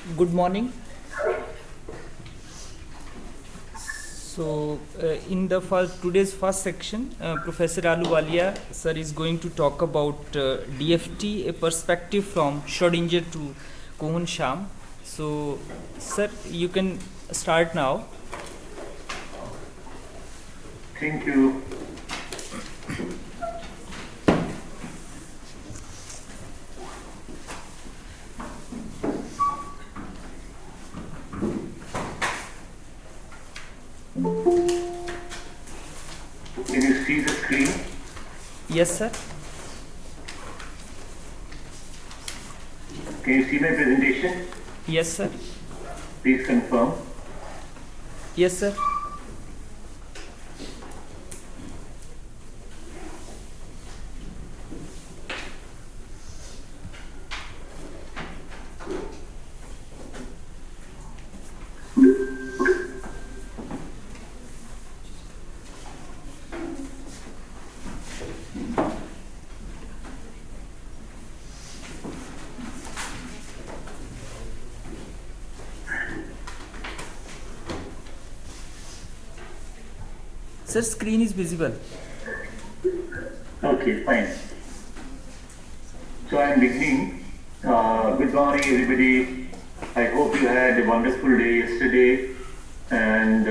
Good morning. In the today's first section, Professor Ahluwalia sir is going to talk about DFT, a perspective from Schrodinger to Kohn Sham. So, sir, you can start now. Thank you. Can you see the screen? Yes, sir. Can you see my presentation? Yes, sir. Please confirm. Yes, sir. Sir, screen is visible. Okay, fine. So I am beginning. Good morning, everybody. I hope you had a wonderful day yesterday and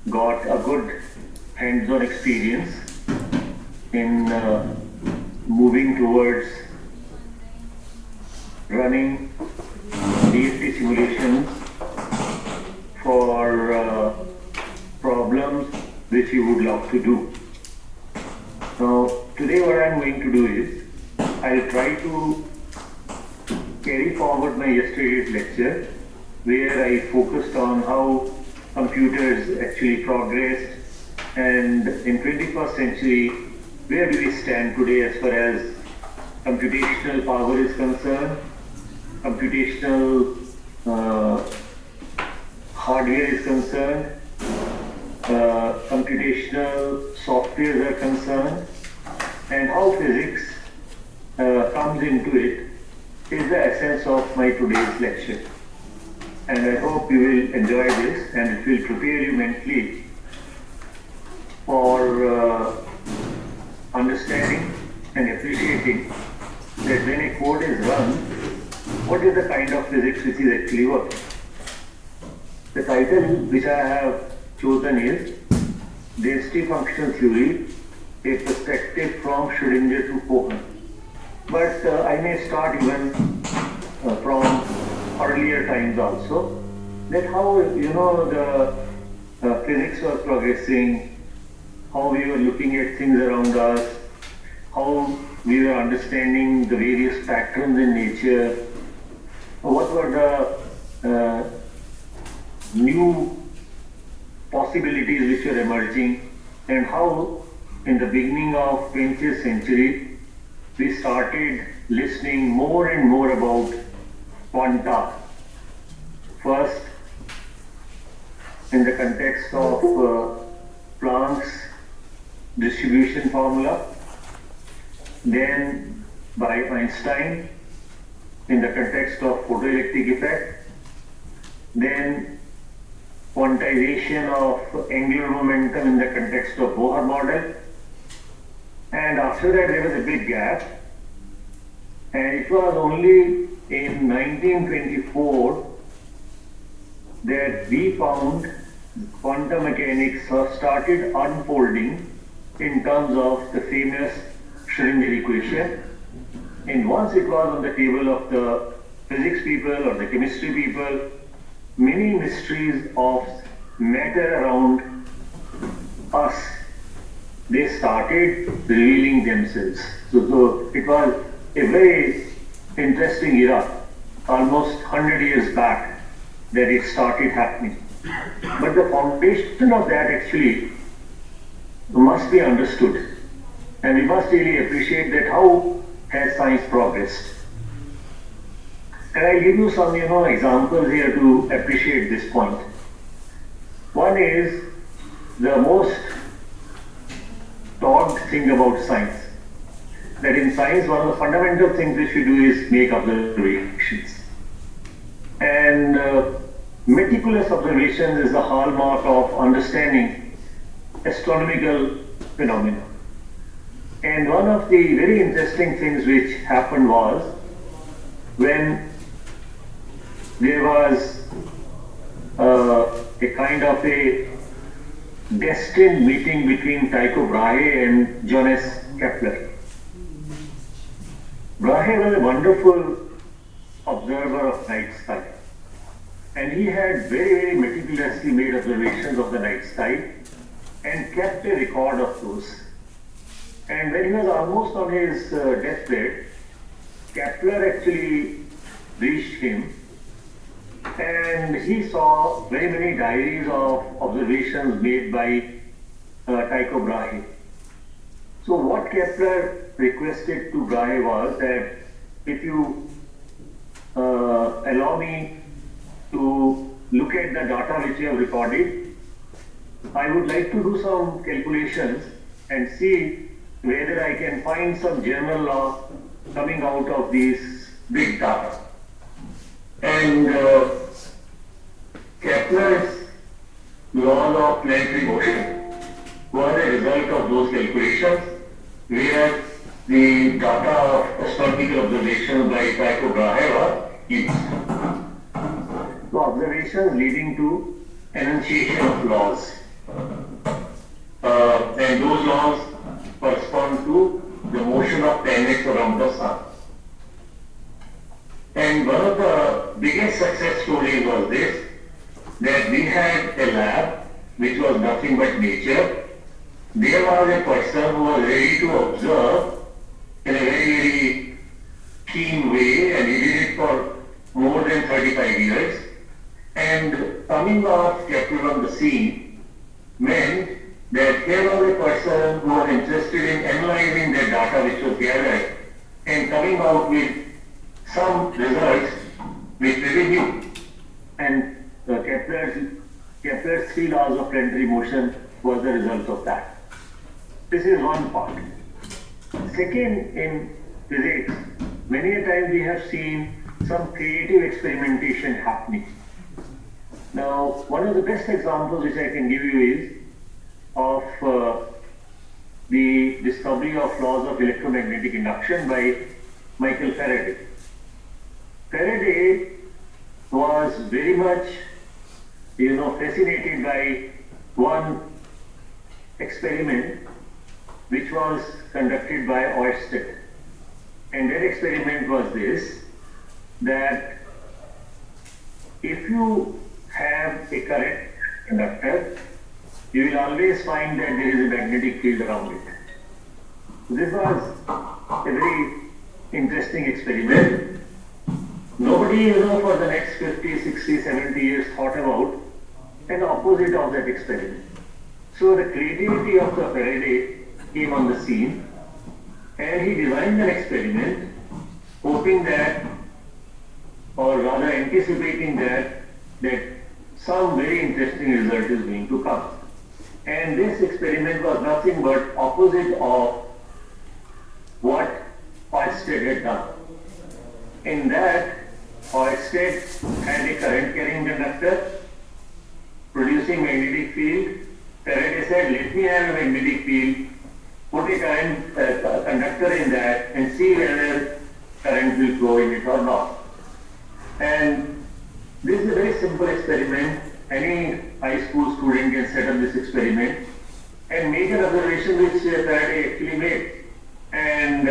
got a good hands-on experience in moving towards running DFT simulations for problems which you would love to do. Now, today what I am going to do is, I'll try to carry forward my yesterday's lecture, where I focused on how computers actually progressed, and in 21st century, where do we stand today as far as computational power is concerned, computational hardware is concerned, computational softwares are concerned, and how physics comes into it is the essence of my today's lecture. And I hope you will enjoy this and it will prepare you mentally for understanding and appreciating that when a code is run, what is the kind of physics which is actually working. The title which I have chosen is Density Functional Theory, a Perspective from Schrodinger to Kohn. But I may start even from earlier times also, that how the physics was progressing, how we were looking at things around us, how we were understanding the various patterns in nature, what were the new possibilities which were emerging, and how in the beginning of 20th century we started listening more and more about quanta. First, in the context of Planck's distribution formula, then by Einstein in the context of photoelectric effect, then quantization of angular momentum in the context of Bohr model, and after that there was a big gap, and it was only in 1924 that we found quantum mechanics started unfolding in terms of the famous Schrodinger equation. And once it was on the table of the physics people or the chemistry people, many mysteries of matter around us, they started revealing themselves. So it was a very interesting era, almost 100 years back, that it started happening. But the foundation of that actually must be understood, and we must really appreciate that how has science progressed. And I'll give you some examples here to appreciate this point. One is the most talked thing about science. That in science, one of the fundamental things which we do is make observations. And meticulous observations is the hallmark of understanding astronomical phenomena. And one of the very interesting things which happened was when there was a kind of a destined meeting between Tycho Brahe and Johannes Kepler. Brahe was a wonderful observer of night sky, and he had very meticulously made observations of the night sky and kept a record of those. And when he was almost on his deathbed, Kepler actually reached him, and he saw very many diaries of observations made by Tycho Brahe. So what Kepler requested to Brahe was that if you allow me to look at the data which you have recorded, I would like to do some calculations and see whether I can find some general law coming out of these big data. And Kepler's laws of planetary motion were a result of those calculations, where the data of astronomical observations by Tycho Brahe were used. So observations leading to enunciation of laws. And those laws correspond to the motion of planets around the sun. And one of the biggest success stories was this, that we had a lab which was nothing but nature. There was a person who was ready to observe in a very keen way, and he did it for more than 35 years. And coming off Kepler on the scene meant that here was a person who was interested in analyzing the data which was gathered and coming out with some results which really new. And Kepler's three laws of planetary motion was the result of that. This is one part. Second, in physics, many a times we have seen some creative experimentation happening. Now, one of the best examples which I can give you is of the discovery of laws of electromagnetic induction by Michael Faraday. Faraday was very much, fascinated by one experiment which was conducted by Oersted. And that experiment was this, that if you have a current conductor, you will always find that there is a magnetic field around it. This was a very interesting experiment. Nobody, for the next 50, 60, 70 years thought about an opposite of that experiment. So the creativity of the Faraday came on the scene, and he designed an experiment hoping that, or rather anticipating that some very interesting result is going to come. And this experiment was nothing but opposite of what Oersted had done. In that, Oersted had a current carrying conductor producing magnetic field. Faraday said, let me have a magnetic field, put a current conductor in that and see whether current will flow in it or not. And this is a very simple experiment. Any high school student can set up this experiment and make an observation which Faraday actually made. And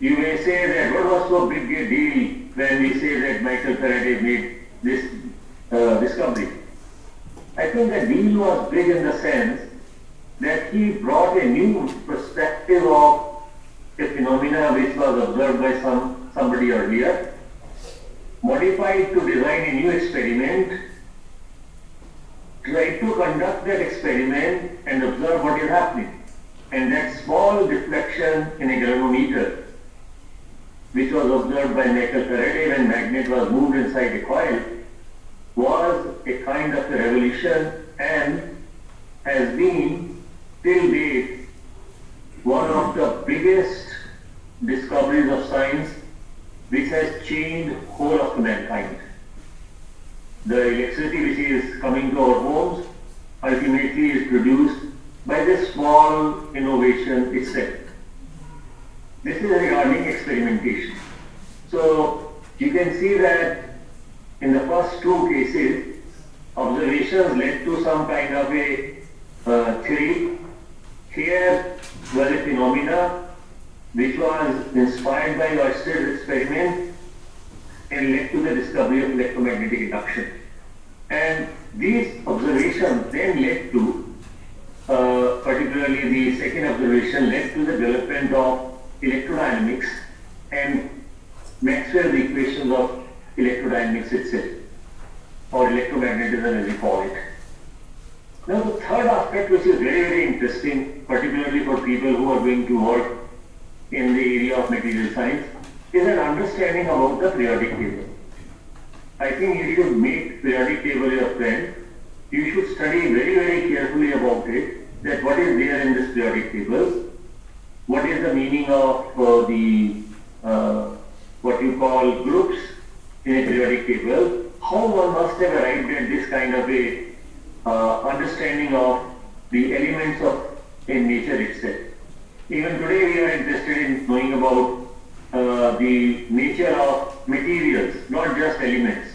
you may say that what was so big a deal when we say that Michael Faraday made this discovery. I think the deal was big in the sense that he brought a new perspective of a phenomena which was observed by somebody earlier, modified to design a new experiment, tried to conduct that experiment and observe what is happening. And that small deflection in a galvanometer, which was observed by Michael Faraday when magnet was moved inside a coil, was a kind of a revolution and has been till date one of the biggest discoveries of science which has changed whole of mankind. the electricity which is coming to our homes ultimately is produced by this small innovation itself. This is regarding experimentation. So you can see that in the first two cases, observations led to some kind of a theory. Here was a phenomena which was inspired by Oyster's experiment and led to the discovery of electromagnetic induction. And these observations then led to, particularly the second observation led to the development of electrodynamics and Maxwell's equations of electrodynamics itself, or electromagnetism as we call it. Now the third aspect, which is very, very interesting, particularly for people who are going to work in the area of material science, is an understanding about the periodic table. I think you should make periodic table your friend. You should study very, very carefully about it, that what is there in this periodic table, what is the meaning of what you call groups in a periodic table, how one must have arrived at this kind of a understanding of the elements of in nature itself. Even today we are interested in knowing about the nature of materials, not just elements.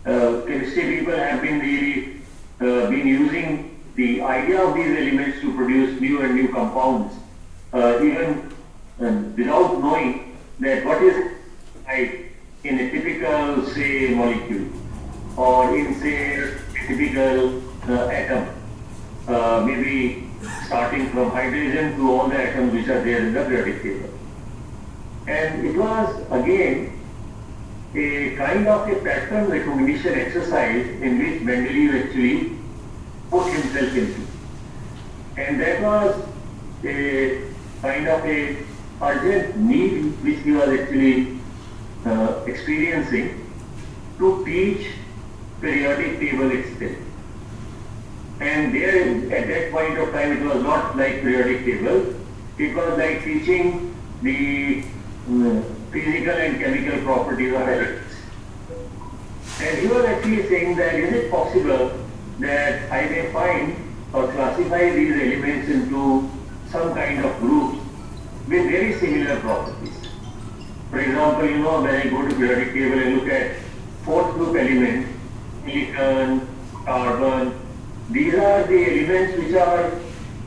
Chemistry people have been really been using the idea of these elements to produce new and new compounds, even without knowing that what is in a typical, say, molecule, or in, say, a typical atom, maybe starting from hydrogen to all the atoms which are there in the periodic table. And it was again a kind of a pattern recognition exercise in which Mendeleev actually put himself into. And that was a kind of a urgent need which he was actually experiencing to teach periodic table itself. And there, at that point of time, it was not like periodic table. It was like teaching the physical and chemical properties of elements. And he was actually saying that is it possible that I may find or classify these elements into some kind of groups with very similar properties. For example, you know, when I go to periodic table and look at fourth group element, silicon, carbon, these are the elements which are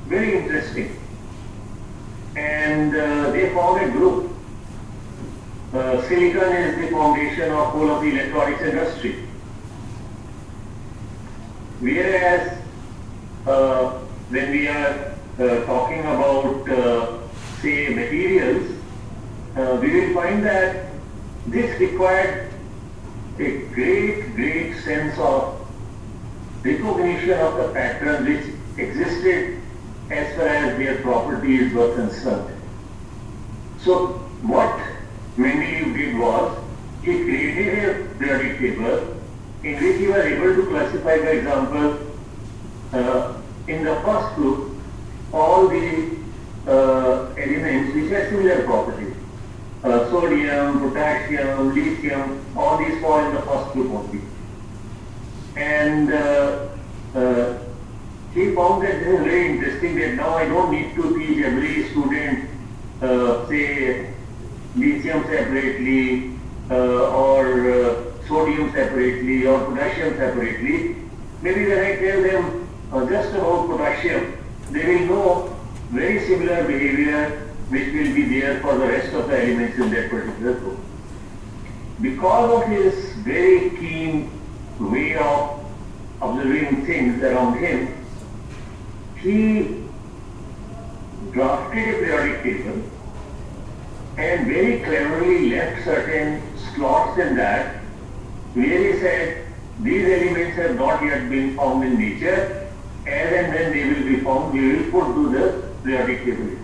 very interesting. And they form a group. Silicon is the foundation of whole of the electronics industry. Whereas when we are talking about say materials, we will find that this required a great sense of recognition of the patterns which existed as far as their properties were concerned. So what Mendeleev did was, he created a periodic table in which he was able to classify, for example, in the first group, all the elements which have similar properties. Sodium, potassium, lithium, all these fall in the first group only. And he found that this is very interesting, that now I don't need to teach every student, say, lithium separately, or sodium separately, or potassium separately. Maybe when I tell them just about potassium, they will know very similar behavior which will be there for the rest of the elements in that particular group. Because of his very keen way of observing things around him, he drafted a periodic table and very cleverly left certain slots in that where he said these elements have not yet been found in nature, as and when they will be found, we will put to the periodic table itself.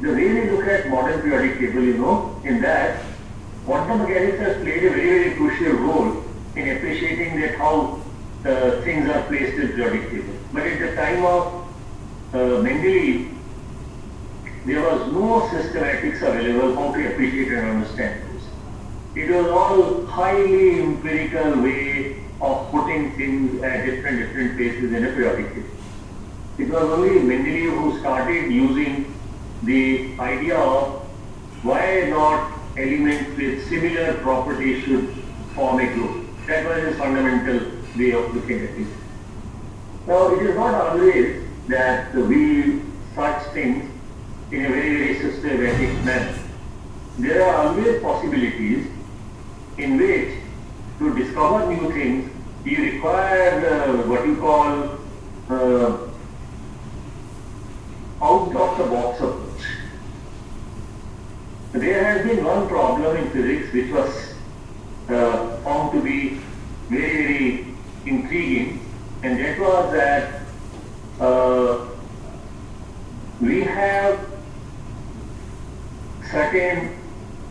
The way we look at modern periodic table, you know, in that quantum mechanics has played a very crucial role in appreciating that how things are placed in periodic table. But at the time of Mendeleev, there was no systematics available how to appreciate and understand this. It was all highly empirical way of putting things at different places in a periodic table. It was only Mendeleev who started using the idea of why not elements with similar properties should form a group. That was his fundamental way of looking at it. Now, it is not always that we search things in a very systematic manner. There are always possibilities in which to discover new things you require what you call out of the box approach. There has been one problem in physics which was found to be very intriguing, and that was that we have certain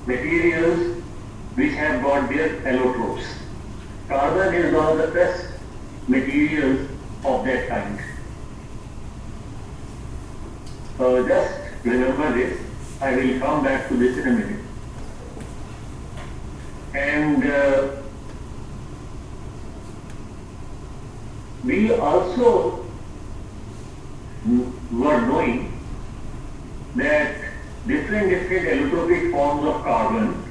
materials which have got their allotropes. Carbon is one of the best materials of that kind. Just remember this. I will come back to this in a minute. And we also were knowing that different allotropic forms of carbon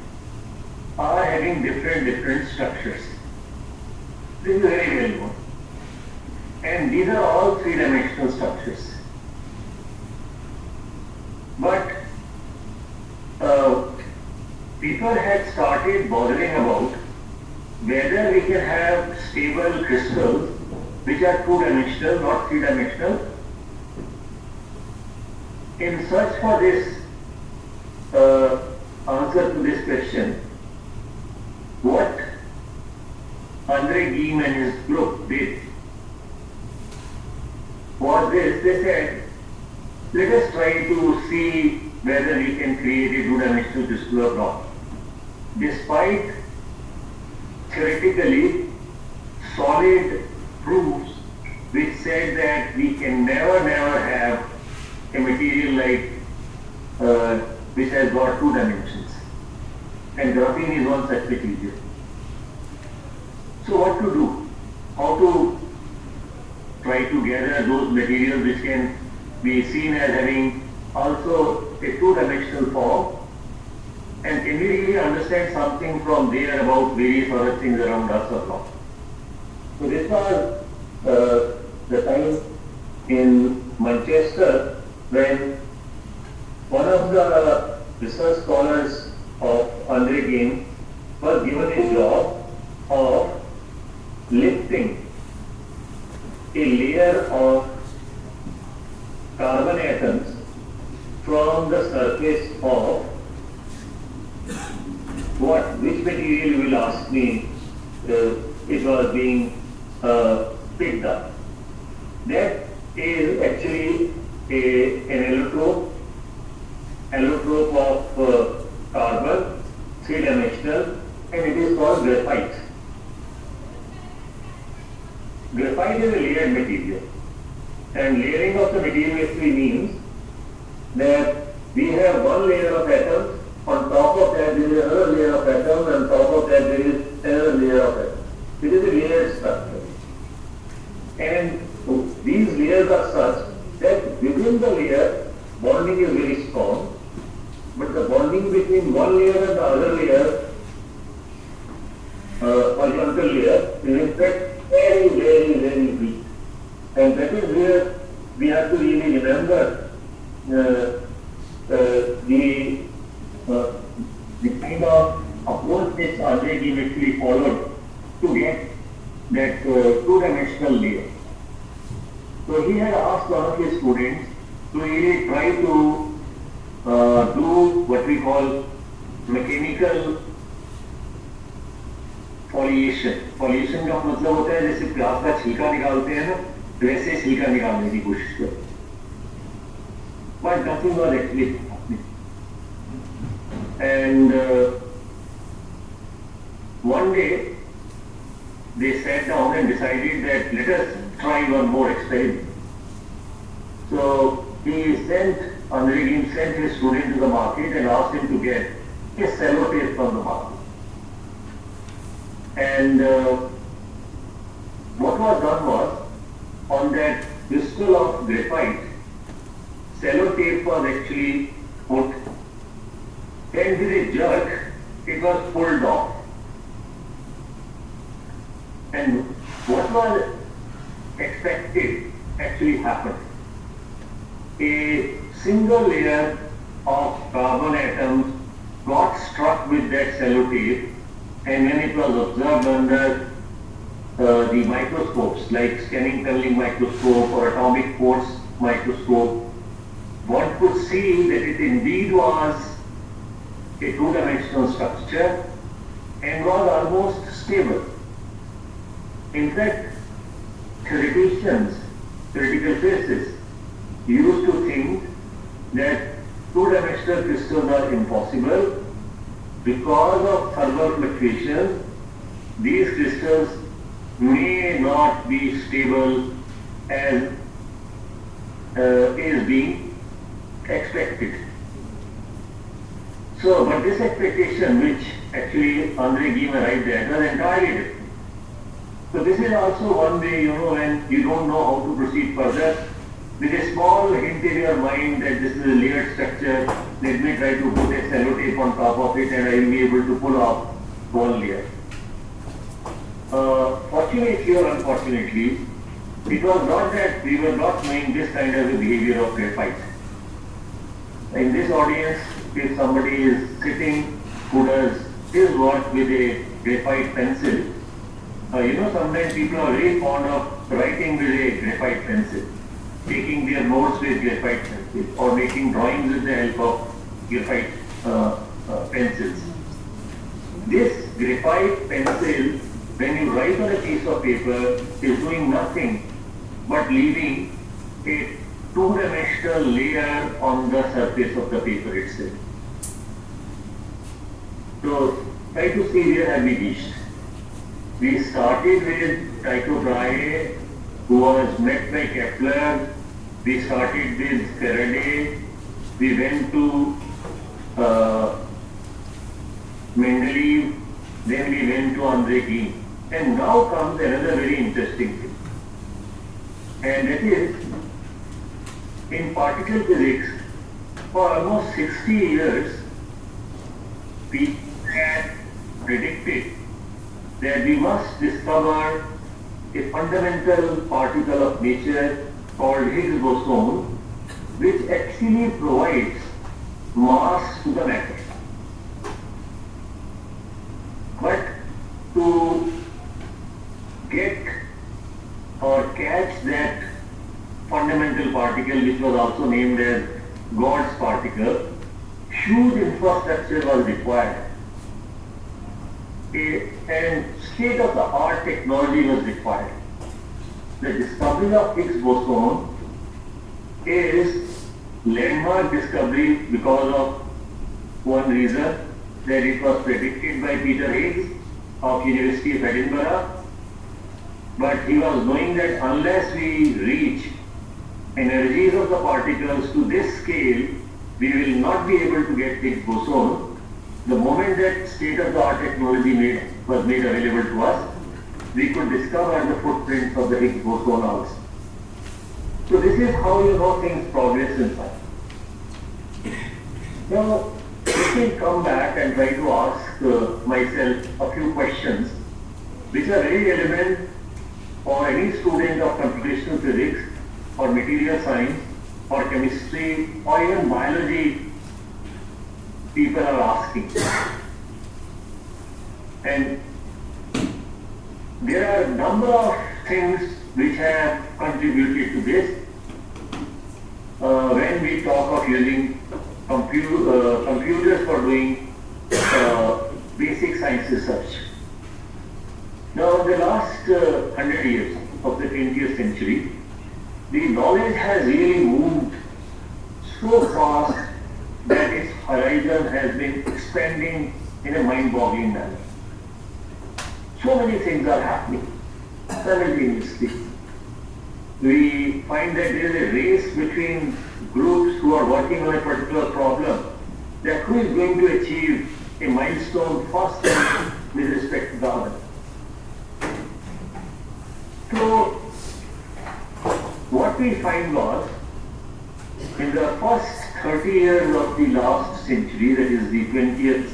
are having different structures. This is very well known. And these are all three-dimensional structures. But people had started bothering about whether we can have stable crystals which are two-dimensional, not three-dimensional. In search for this answer to this question, what Andre Geim and his group did was this: they said, let us try to see whether we can create a two-dimensional crystal or not. Despite theoretically solid proofs which said that we can never have a material like which has got two dimensions, and graphene is one such material. So what to do? How to try to gather those materials which can be seen as having also a two-dimensional form, and can we really understand something from there about various other things around us or not? So this was the time in Manchester when one of the research scholars of Andre Geim was given a job of lifting a layer of carbon atoms from the surface of which material you will ask me it was being picked up. That is actually an allotrope of carbon, three-dimensional, and it is called graphite. Graphite is a layered material, and layering of the material actually means that we have one layer of atoms, on top of that there is another layer of atoms, and on top of that there is another layer of atoms. It is a layered structure. And these layers are such that within the layer bonding is very strong, but the bonding between one layer and the other layer, horizontal layer, is in fact very weak. And that is where we have to really remember the kind of approach which Andre Geim actually followed to get that two-dimensional layer. So he had asked one of his students to really try to do what we call mechanical foliation. Foliation का मतलब होता है जैसे प्याज का छिलका निकालते हैं ना, वैसे छिलका निकालने की कोशिश करें. But nothing was actually happening. And one day they sat down and decided that let us try one more experiment. So Andre Geim sent his student to the market and asked him to get a sellotape from the market. And what was done was, on that crystal of graphite, sellotape was actually put, and with a jerk, it was pulled off. And what was expected actually happened. A single layer of carbon atoms got struck with that sellotape, and when it was observed under the microscopes like scanning tunneling microscope or atomic force microscope, one could see that it indeed was a two-dimensional structure and was almost stable. In fact, theoretical physicists used to think that two-dimensional crystals are impossible because of thermal fluctuations. These crystals may not be stable as is being expected. So, but this expectation, which actually Andre Geim arrived at, was entirely different. So this is also one way, when you don't know how to proceed further, with a small hint in your mind that this is a layered structure, let me try to put a sellotape on top of it and I will be able to pull off one layer. Fortunately or unfortunately, it was not that we were not knowing this kind of a behavior of graphite. In this audience, if somebody is sitting who does his work with a graphite pencil, sometimes people are very fond of writing with a graphite pencil, taking their notes with graphite pencil, or making drawings with the help of graphite pencils. This graphite pencil, when you write on a piece of paper, is doing nothing but leaving a two-dimensional layer on the surface of the paper itself. So, try to see where have we reached. We started with Tycho Brahe, who was met by Kepler. We started with Faraday. We went to Mendeleev. Then we went to Andre Geim. And now comes another very interesting thing. And that is, in particle physics, for almost 60 years, we had predicted that we must discover a fundamental particle of nature called Higgs boson, which actually provides mass to the matter. But to get or catch that fundamental particle, which was also named as God's particle, huge infrastructure was required. And state-of-the-art technology was required. The discovery of Higgs boson is landmark discovery because of one reason, that it was predicted by Peter Higgs of University of Edinburgh. But he was knowing that unless we reach energies of the particles to this scale, we will not be able to get Higgs boson. The moment that state-of-the-art technology was made available to us, we could discover the footprints of the Higgs boson also. So this is how things progress in science. Now, let me come back and try to ask myself a few questions which are very relevant for any student of computational physics or material science or chemistry or even biology. People are asking. And there are a number of things which have contributed to this. When we talk of using computers for doing basic science research. Now, in the last 100 years of the 20th century, the knowledge has really moved so fast that its horizon has been expanding in a mind-boggling manner. So many things are happening simultaneously. We find that there is a race between groups who are working on a particular problem, that who is going to achieve a milestone faster with respect to the other. So what we find was, in the first 30 years of the last century, that is the 20th,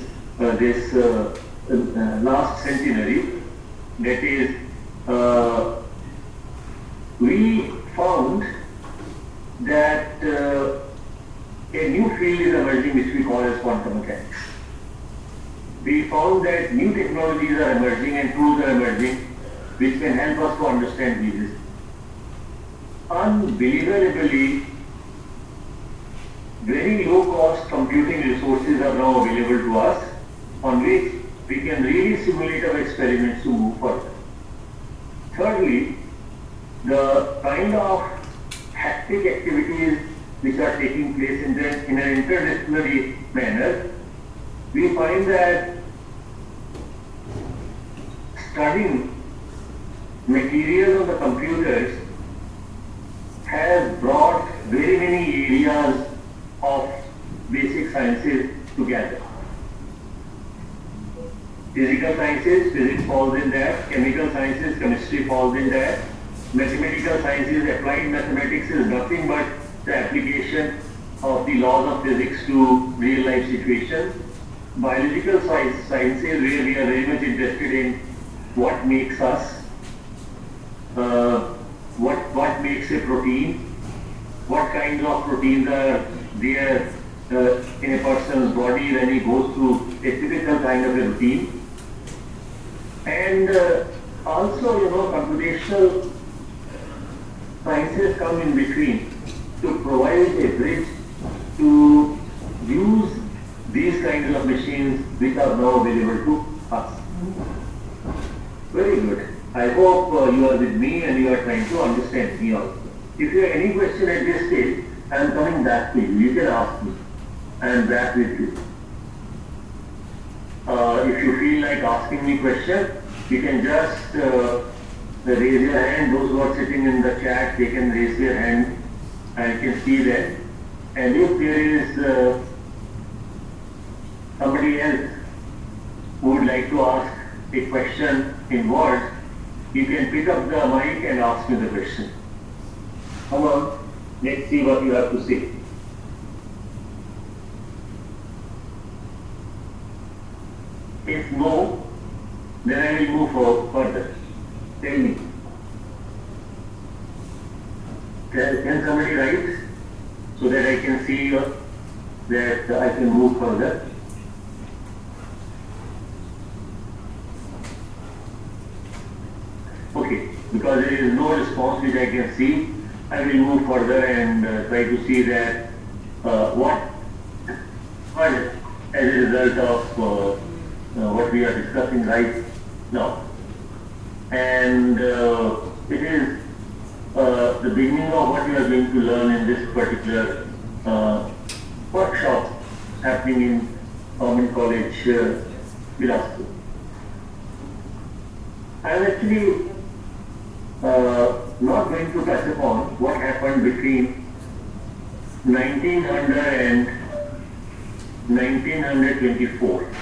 last centenary, that is, we found that a new field is emerging which we call as quantum mechanics. We found that new technologies are emerging and tools are emerging which can help us to understand physics. Unbelievably, very low cost computing resources are now available to us on which we can really simulate our experiments to move further. Thirdly, the kind of hectic activities which are taking place in an interdisciplinary manner, we find that studying materials on the computers has brought very many areas of basic sciences together. Physical sciences, physics falls in there. Chemical sciences, chemistry falls in there. Mathematical sciences, applied mathematics is nothing but the application of the laws of physics to real life situations. Biological sciences, where we are very much interested in what makes us, what makes a protein, what kinds of proteins are there in a person's body when he goes through a typical kind of a routine. And also, computational sciences come in between to provide a bridge to use these kinds of machines which are now available to us. Very good. I hope you are with me and you are trying to understand me also. If you have any question at this stage, I am coming back to you. You can ask me. I am back with you. If you feel like asking me question, you can just raise your hand. Those who are sitting in the chat, they can raise their hand. I can see that. And if there is somebody else who would like to ask a question in words, you can pick up the mic and ask me the question. Come on, let's see what you have to say. If no, then I will move further. Tell me. Can somebody write so that I can see that I can move further? Okay, because there is no response which I can see, I will move further and try to see that what as a result of what we are discussing right now. And it is the beginning of what you are going to learn in this particular workshop happening in Government College, Bilaspur. I am actually not going to touch upon what happened between 1900 and 1924.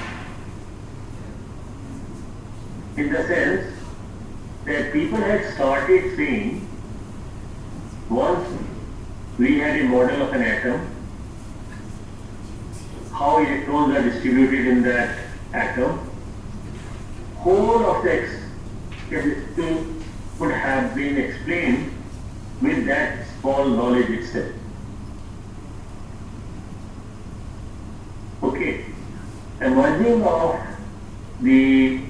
In the sense that people had started saying, once we had a model of an atom, how electrons are distributed in that atom, whole of the chemistry could have been explained with that small knowledge itself. Okay, emerging of the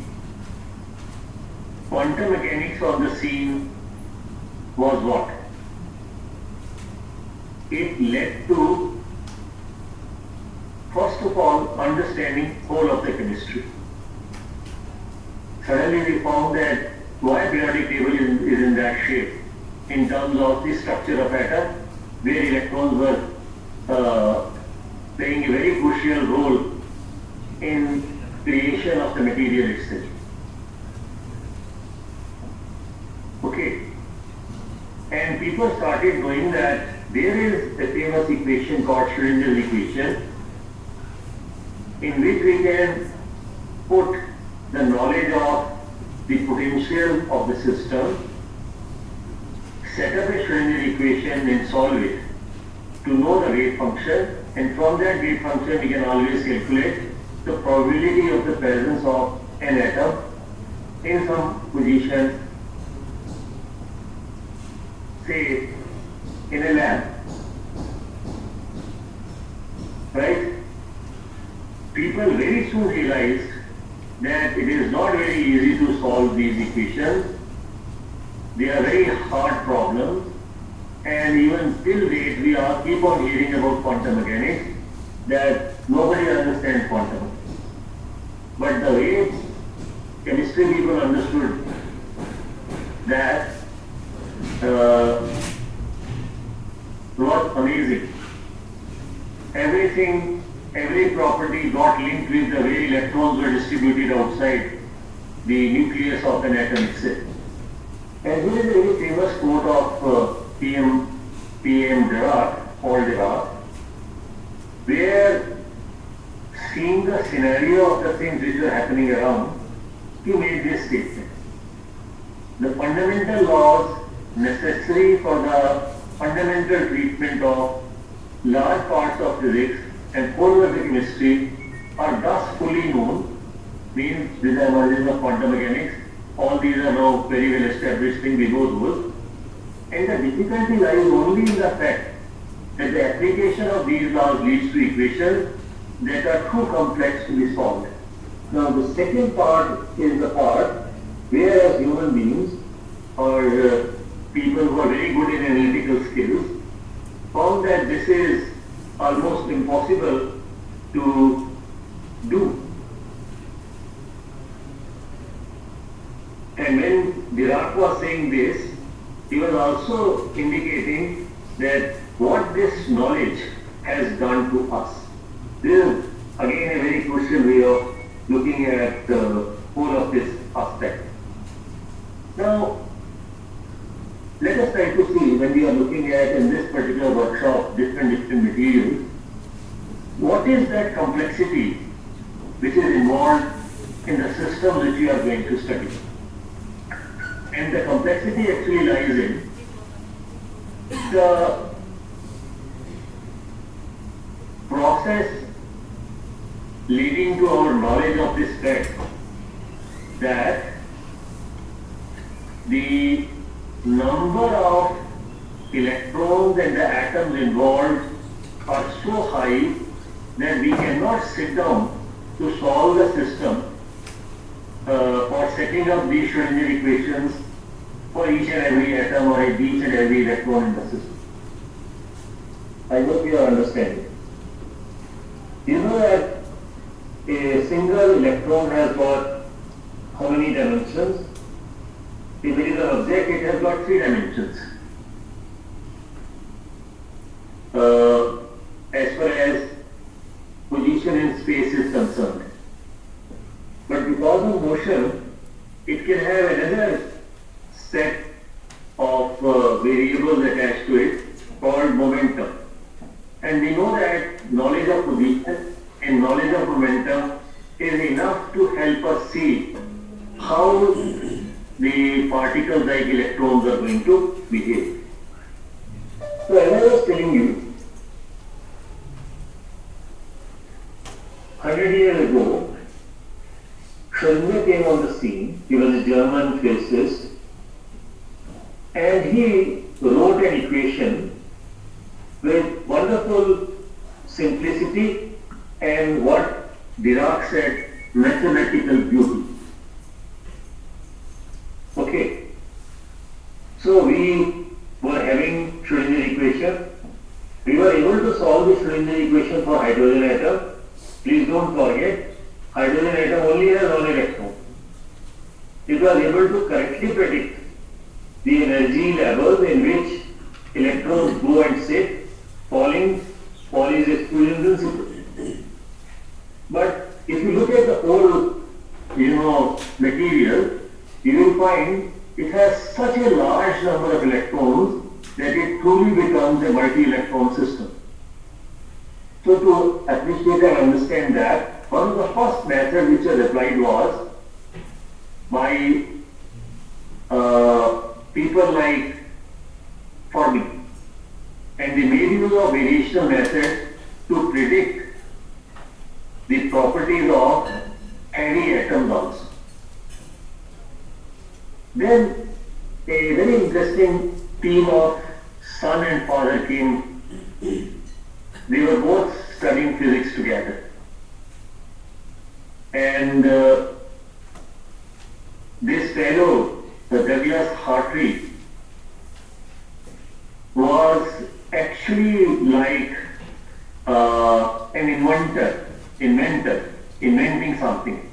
quantum mechanics on the scene was what? It led to, first of all, understanding whole of the chemistry. Suddenly we found that why periodic table is in that shape in terms of the structure of atom, where electrons were playing a very crucial role in creation of the material itself. Okay, and people started knowing that there is a famous equation called Schrödinger's equation, in which we can put the knowledge of the potential of the system set up a Schrödinger equation and solve it to know the wave function, and from that wave function we can always calculate the probability of the presence of an atom in some position, say in a lab, right? People very soon realized that it is not very easy to solve these equations. They are very hard problems, and even till date we are keep on hearing about quantum mechanics, that nobody understands quantum. But the way chemistry people understood that was amazing. Everything, every property got linked with the way electrons were distributed outside the nucleus of an atom itself. And here is a very famous quote of PM Dirac, Paul Dirac, where seeing the scenario of the things which are happening around, he made this statement. The fundamental laws necessary for the fundamental treatment of large parts of physics and whole of the chemistry are thus fully known, means with the emergence of quantum mechanics, all these are now very well established things, we know those. And the difficulty lies only in the fact that the application of these laws leads to equations that are too complex to be solved. Now the second part is the part where as human beings or people who are very good in analytical skills found that this is almost impossible to do. And when Dirac was saying this, he was also indicating that what this knowledge has done to us. This is again a very crucial way of looking at the whole of this aspect. Now, let us try to see when we are looking at in this particular workshop different materials, what is that complexity which is involved in the system which we are going to study. And the complexity actually lies in the process leading to our knowledge of this fact that the number of electrons and the atoms involved are so high that we cannot sit down to solve the system for setting up these Schrödinger equations for each and every atom or each and every electron in the system. I hope you are understanding. You know that a single electron has got how many dimensions? If it is an object, it has got 3 dimensions. As far as position in space is concerned. But because of motion, it can have another set of variables attached to it called momentum. And we know that knowledge of position and knowledge of momentum is enough to help us see how the particles like electrons are going to behave. So as I was telling you, 100 years ago, Schrödinger came on the scene. He was a German physicist, and he wrote an equation with wonderful simplicity and what Dirac said, mathematical beauty. Okay, so we were having Schrödinger equation. We were able to solve the Schrödinger equation for hydrogen atom. Please don't forget, hydrogen atom only has one electron. It was able to correctly predict the energy levels in which electrons go and sit, falling, fall is exclusion principle. But if you look at the whole, material, you will find it has such a large number of electrons that it truly becomes a multi-electron system. So to appreciate and understand that, one of the first methods which was applied was by people like for me. And they made use of variational method to predict the properties of heavy atoms also. Then a very interesting team of son and father came. They were both studying physics together. And this fellow, the Douglas Hartree, was actually like an inventing something.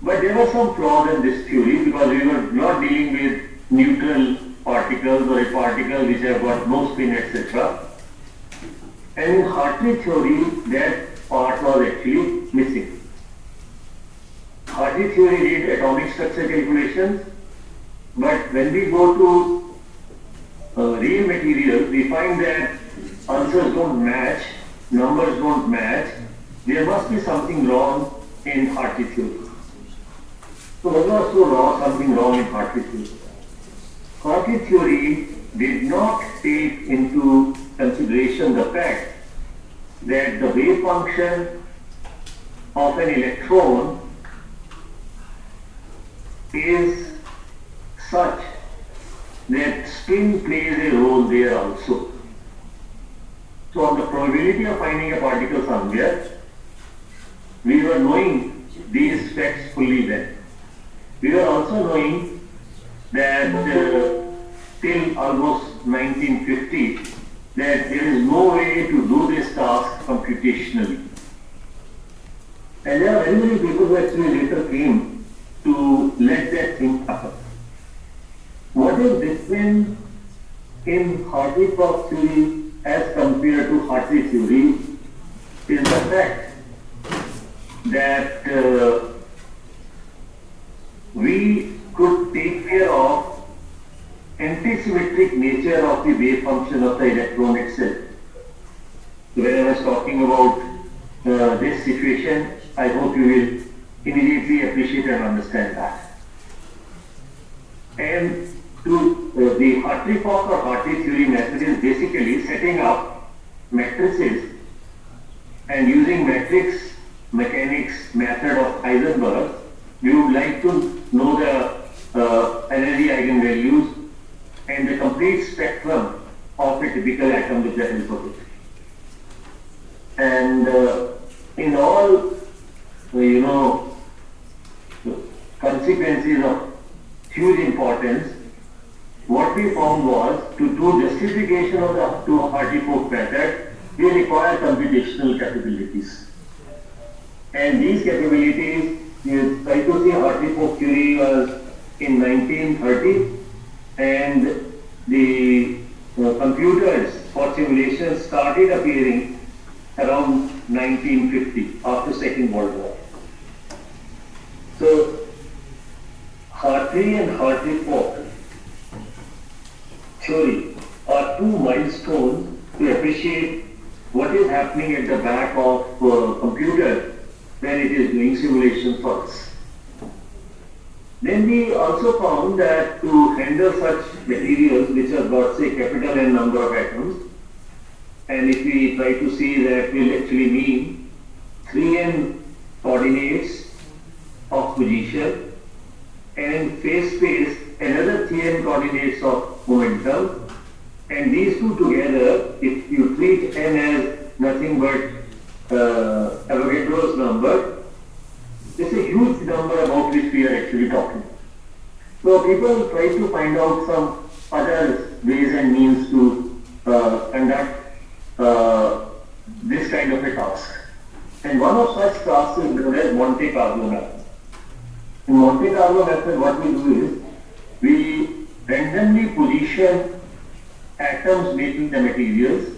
But there were some flaws in this theory because we were not dealing with neutral particles or a particle which have got no spin, etc. And in Hartree theory, that part was actually missing. Hartree theory did atomic structure calculations, but when we go to real material, we find that answers don't match, numbers don't match. There must be something wrong in Hartree theory. So what was so wrong, something wrong in Hartree theory? Hartree theory did not take into consideration the fact that the wave function of an electron is such that spin plays a role there also. So on the probability of finding a particle somewhere, we were knowing these facts fully then. We were also knowing that till almost 1950, that there is no way to do this task computationally. And there are very many people who actually later came to let that thing happen. What is different in Hartree-Fock theory as compared to Hartree theory is the fact that we could take care of antisymmetric nature of the wave function of the electron itself. So when I was talking about this situation, I hope you will immediately appreciate and understand that. And to the Hartree-Fock or Hartree theory method is basically setting up matrices and using matrix mechanics method of Heisenberg. We would like to know the energy eigenvalues and the complete spectrum of a typical atom with the help of it. And in all, consequences of huge importance, what we found was to do justification of the Hartree-Fock method, we require computational capabilities. And these capabilities, you try to see Hartree-Fock theory was in 1930, and the computers for simulation started appearing around 1950 after Second World War. So Hartree and Hartree-Fock theory are two milestones to appreciate what is happening at the back of computer when it is doing simulation for us. Then we also found that to handle such materials which have got say capital N number of atoms, and if we try to see that will actually mean 3n coordinates of position and in phase space another 3n coordinates of momentum, and these two together, if you treat n as nothing but Avogadro's number, it's a huge number about which we are actually talking. So people try to find out some other ways and means to conduct this kind of a task. And one of such tasks is known as Monte Carlo method. In Monte Carlo method, what we do is we randomly position atoms making the materials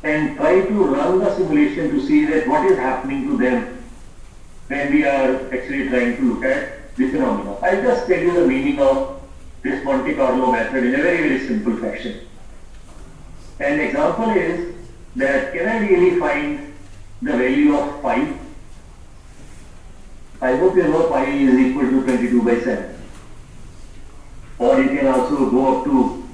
and try to run the simulation to see that what is happening to them when we are actually trying to look at the phenomena. I'll just tell you the meaning of this Monte Carlo method in a very, very simple fashion. An example is that can I really find the value of pi? I hope you know pi is equal to 22/7. Or you can also go up to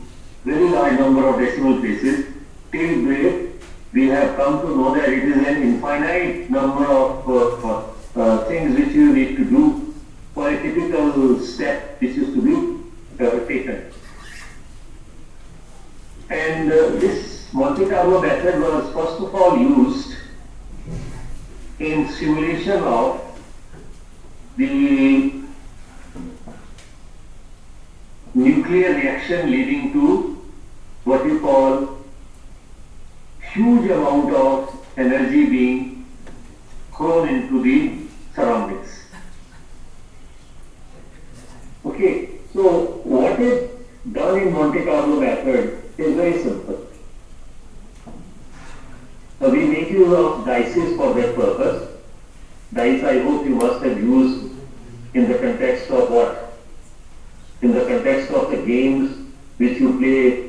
very large number of decimal places. Till today, we have come to know that it is an infinite number of things which you need to do for a typical step which is to be taken. And this Monte Carlo method was first of all used in simulation of the nuclear reaction leading to what you call huge amount of energy being thrown into the surroundings. Okay, so what is done in Monte Carlo method is very simple. So we make use of dices for that purpose. Dice I hope you must have used in the context of what? In the context of the games which you play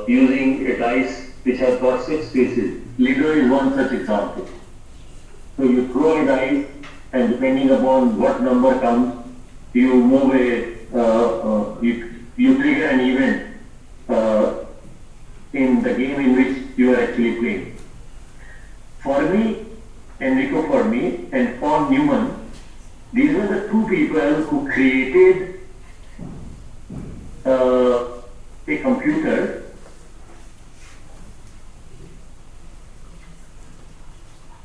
using a dice which has got 6 faces. Lido is one such example. So you throw a dice and depending upon what number comes, you move you trigger an event in the game in which you are actually playing. Fermi, Enrico Fermi and von Neumann, these were the two people who created a computer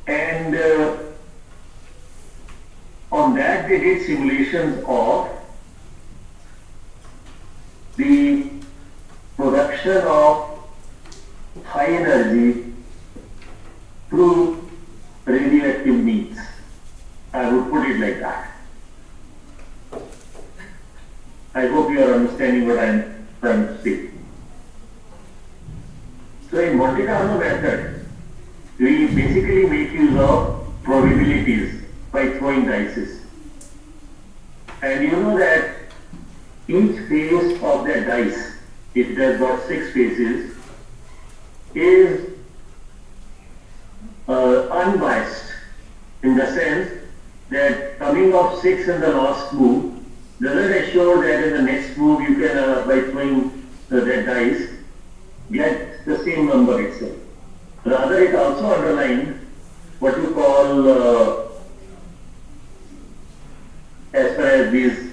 and on that they did simulations of the production of high energy through radioactive means. I would put it like that. I hope you are understanding what I am trying to say. So in Monte Carlo method, we basically make use of probabilities by throwing dice. And you know that each face of that dice, if it has got 6 faces, is unbiased in the sense that coming off 6 in the last move doesn't assure that in the next move you can, by throwing that dice, get the same number itself. Rather, it also underlines what you call, as far as these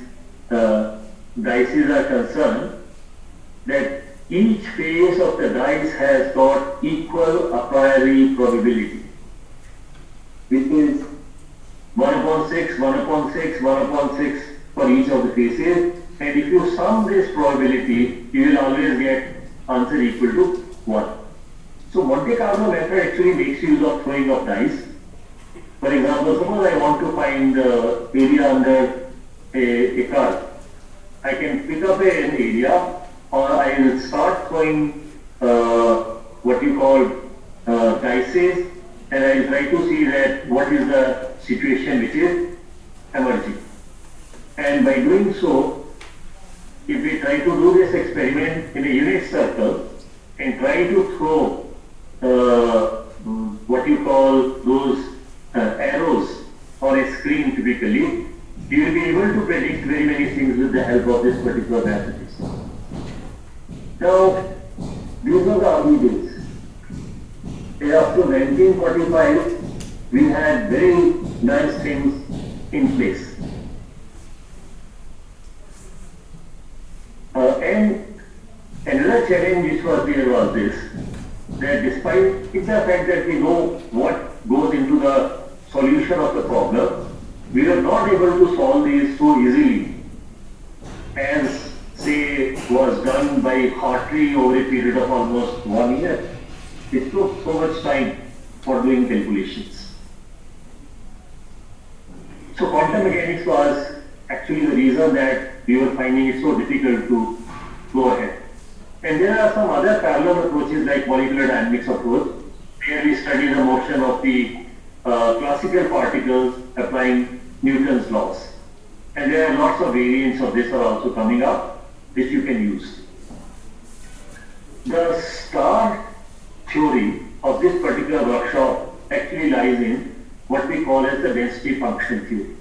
dices are concerned, that each face of the dice has got equal a priori probability, which is 1 upon 6, 1 upon 6, 1 upon 6 for each of the faces, and if you sum this probability, you will always get answer equal to 1. So Monte Carlo method actually makes use of throwing of dice. For example, suppose I want to find the area under a curve. I can pick up an area, or I will start throwing what you call dices, and I will try to see that what is the situation which is emerging. And by doing so, if we try to do this experiment in a unit circle and try to throw what you call those arrows on a screen typically, you will be able to predict very many things with the help of this particular mathematics. Now, these were the early days. Up to 1945, we had very nice things in place. And another challenge which was there was this, that despite the fact that we know what goes into the solution of the problem, we were not able to solve these so easily as, say, was done by Hartree over a period of almost 1 year. It took so much time for doing calculations. So quantum mechanics was actually the reason that we were finding it so difficult to go ahead. And there are some other parallel approaches like molecular dynamics approach, where we study the motion of the classical particles applying Newton's laws. And there are lots of variants of this are also coming up, which you can use. The star theory of this particular workshop actually lies in what we call as the density function theory.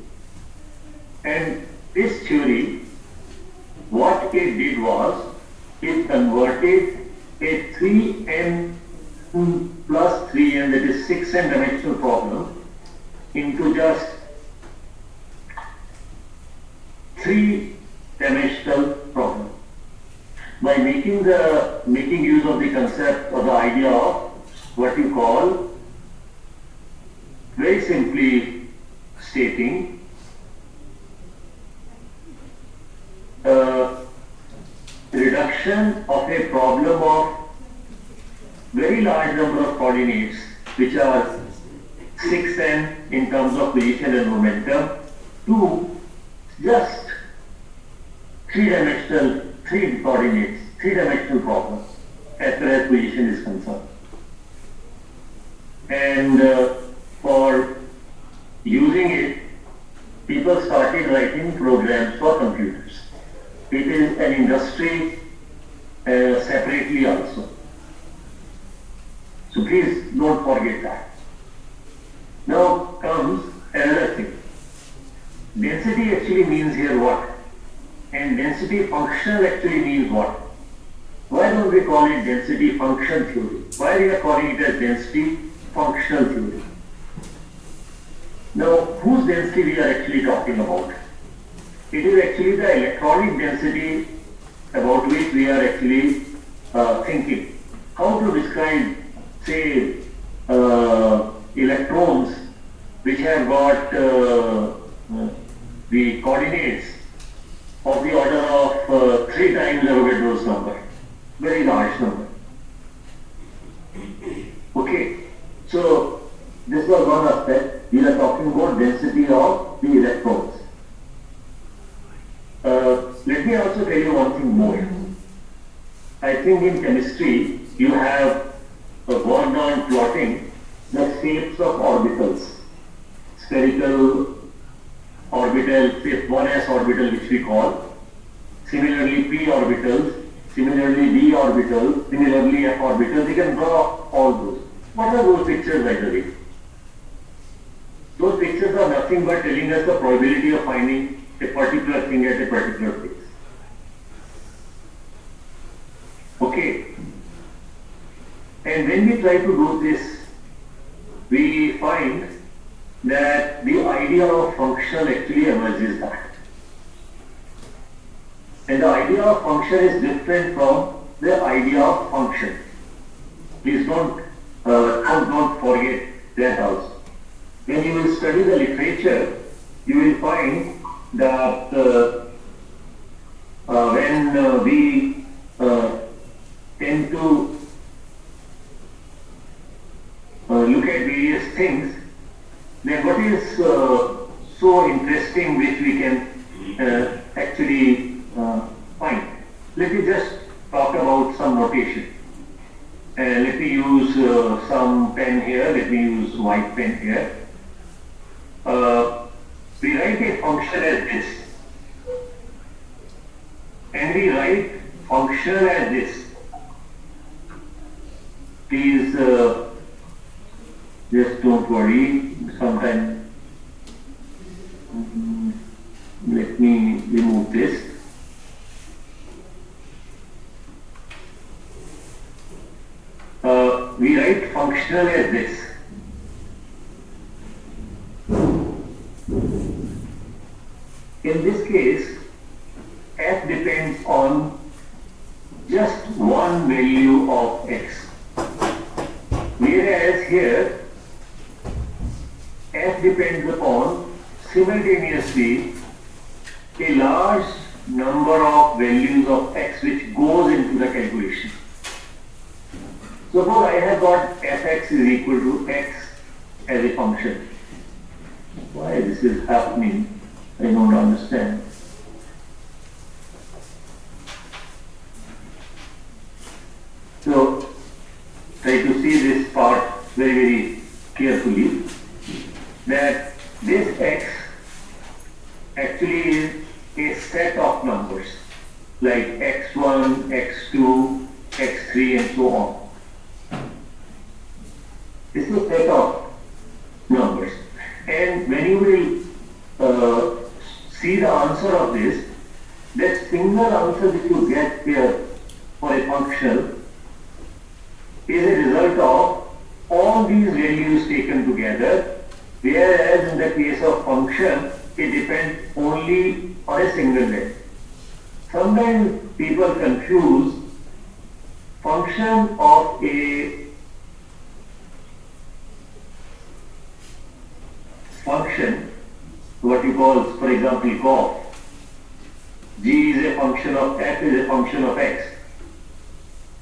And this theory, what it did was, it converted a 3n plus 3n, that is 6n dimensional problem, into just 3-dimensional problem by making use of the concept or the idea of what you call, very simply stating, reduction of a problem of very large number of coordinates, which are 6n in terms of position and momentum, to just 3 coordinates, 3-dimensional problem as far as position is concerned. And for using it, people started writing programs for computers. It is an industry separately also. So please don't forget that. Now comes another thing. Density actually means here what? And density functional actually means what? Why don't we call it density function theory? Why we are calling it as density functional theory? Now, whose density we are actually talking about? It is actually the electronic density about which we are actually thinking. How to describe, say, electrons which have got the coordinates of the order of 3 times Avogadro's number, very large number. Okay, so this was one aspect. We are talking about density of the electrons. Let me also tell you one thing more. I think in chemistry you have worked on plotting the shapes of orbitals. Spherical orbital, say 1s orbital which we call, similarly p orbitals, similarly d orbitals, similarly f orbitals. You can draw all those. What are those pictures, by the way? Those pictures are nothing but telling us the probability of finding a particular thing at a particular place. Okay. And when we try to do this, we find that the idea of function actually emerges that. And the idea of function is different from the idea of function. Please don't forget that also. When you will study the literature, you will find that when we tend to look at various things, then what is so interesting which we can actually find? Let me just talk about some notation. Let me use some pen here, let me use white pen here. We write a function as this. And we write function as this. Please just don't worry. Sometime let me remove this. We write functional as this. In this case, f depends on just one value of x. Whereas here, f depends upon simultaneously a large number of values of x which goes into the calculation. Suppose I have got fx is equal to x as a function. Why this is happening, I don't understand. So, try to see this part very, very carefully, that this x actually is a set of numbers, like x1, x2, x3 and so on. This is a set of numbers. And when you will see the answer of this, that single answer that you get here for a function is a result of all these values taken together, whereas in the case of function, it depends only on a single value. Sometimes people confuse function of a function, what you call, for example, golf. G is a function of f is a function of x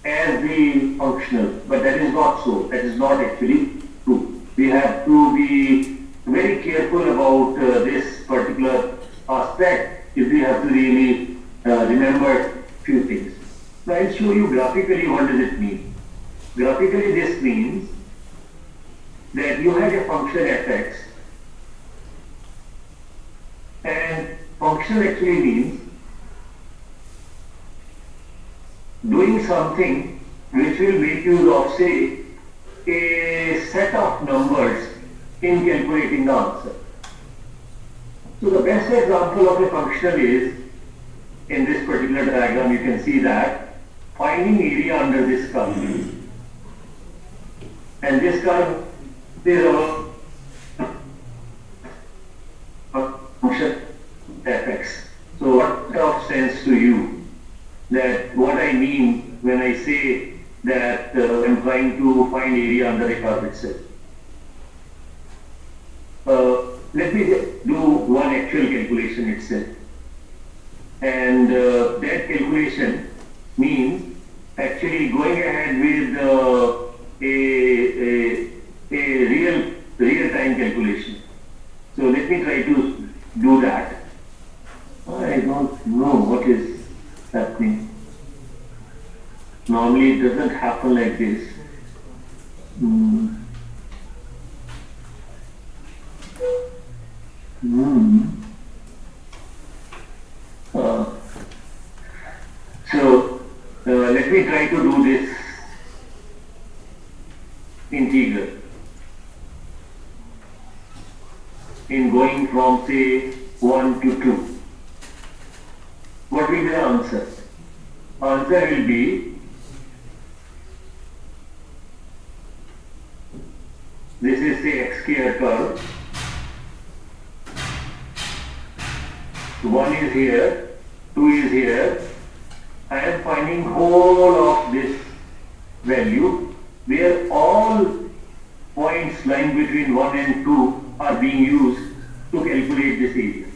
as the functional, but that is not so. That is not actually true. We have to be very careful about this particular aspect if we have to really remember few things. Now I'll show you graphically what does it mean. Graphically this means that you have a function fx, and function actually means doing something which will make use of, say, a set of numbers in calculating the answer. So the best example of a function is, in this particular diagram you can see that, finding area under this curve. And this curve is our function fx. So what of sense to you that what I mean when I say that I'm trying to find area under a curve itself? Let me do one actual calculation itself. And that calculation means actually going ahead with a real time calculation. So let me try to do that. I don't know what is happening. Normally it doesn't happen like this. Let me try to do this integral in going from, say, 1 to 2. What will be the answer? Answer will be, this is the x square curve. 1 is here, 2 is here. I am finding whole of this value where all points lying between 1 and 2 are being used to calculate this area.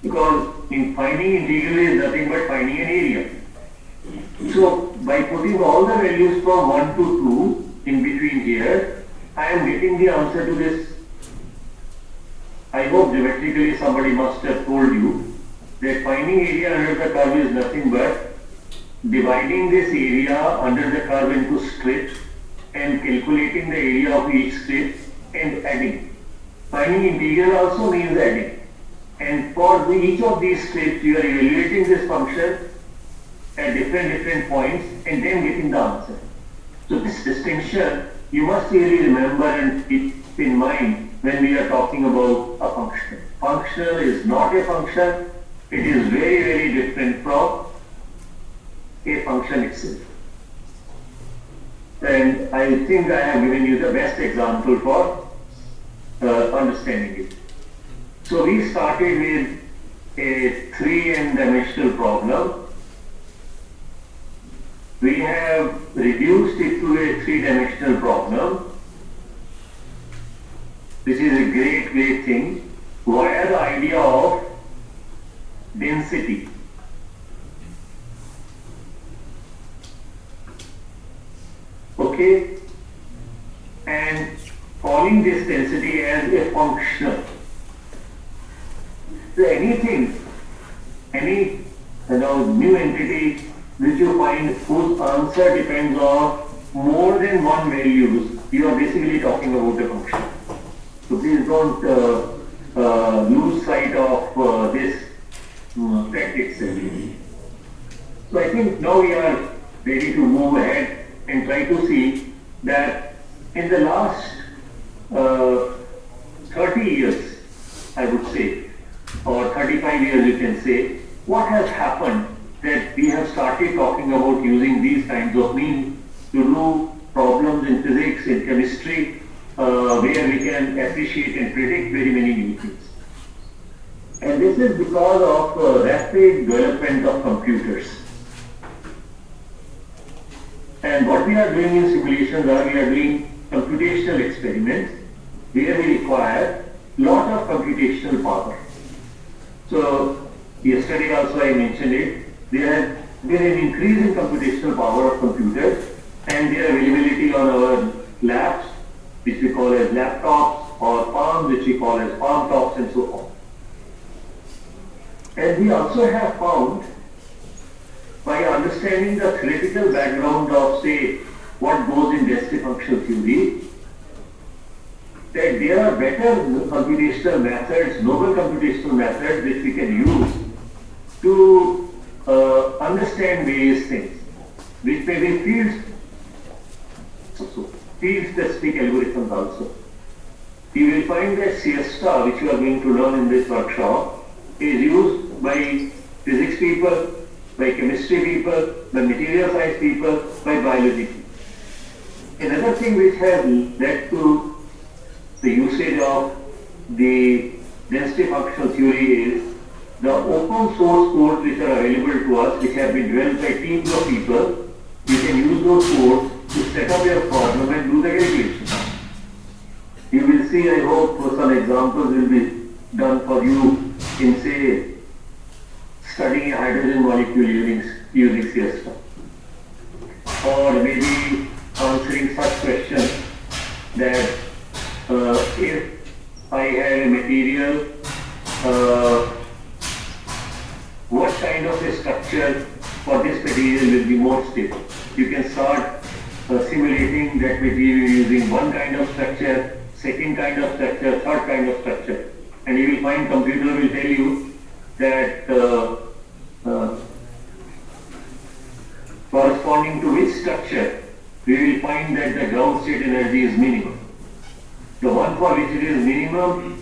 Because in finding integral is nothing but finding an area. So by putting all the values from 1 to 2 in between here, I am getting the answer to this. I hope geometrically somebody must have told you that finding area under the curve is nothing but dividing this area under the curve into strips and calculating the area of each strip and adding. Finding integral also means adding. And for each of these strips, you are evaluating this function at different points and then getting the answer. So this distinction you must really remember and keep in mind when we are talking about a function. Functional is not a function. It is very different from a function itself. And I think I have given you the best example for understanding it. So we started with a 3-dimensional problem. We have reduced it to a 3-dimensional problem, which is a great thing, via the idea of density. Okay? And calling this density as a function. So anything, any new entity which you find whose answer depends on more than one values, you are basically talking about a function. So please don't lose sight of this fact itself. So I think now we are ready to move ahead and try to see that in the last 30 years, I would say, or 35 years you can say, what has happened that we have started talking about using these kinds of means to do problems in physics, in chemistry, where we can appreciate and predict very many new things. And this is because of rapid development of computers. And what we are doing in simulations are we are doing computational experiments where we require lot of computational power. So yesterday also I mentioned it, there has been an increase in computational power of computers and their availability on our labs, which we call as laptops, or palms, which we call as palm tops, and so on. And we also have found, by understanding the theoretical background of, say, what goes in density functional theory, that there are better computational methods, novel computational methods which we can use to understand various things, which may be field-specific algorithms also. You will find that siesta, which you are going to learn in this workshop, is used by physics people, by chemistry people, by material science people, by biology people. Another thing which has led to the usage of the density functional theory is the open source codes which are available to us, which have been developed by teams of people. You can use those codes to set up your problem and do the calculation. You will see, I hope, some examples will be done for you in, say, studying a hydrogen molecule using siesta. Or maybe answering such questions that if I have a material, what kind of a structure for this material will be more stable? You can start simulating that material using one kind of structure, second kind of structure, third kind of structure. And you will find computer will tell you that corresponding to which structure, we will find that the ground state energy is minimum. The one for which it is minimum,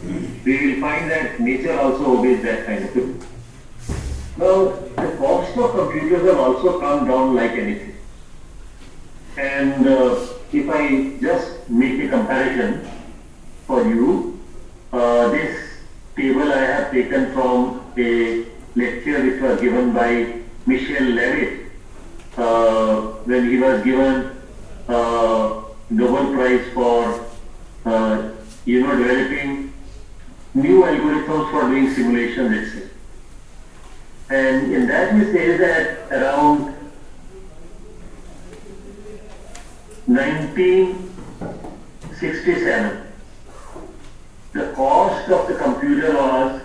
we will find that nature also obeys that kind of thing. Now, the cost of computers have also come down like anything. And if I just make a comparison for you, this table I have taken from a lecture which was given by Michel Levitt when he was given Nobel Prize for developing new algorithms for doing simulations itself. And in that he says that around 1967, the cost of the computer was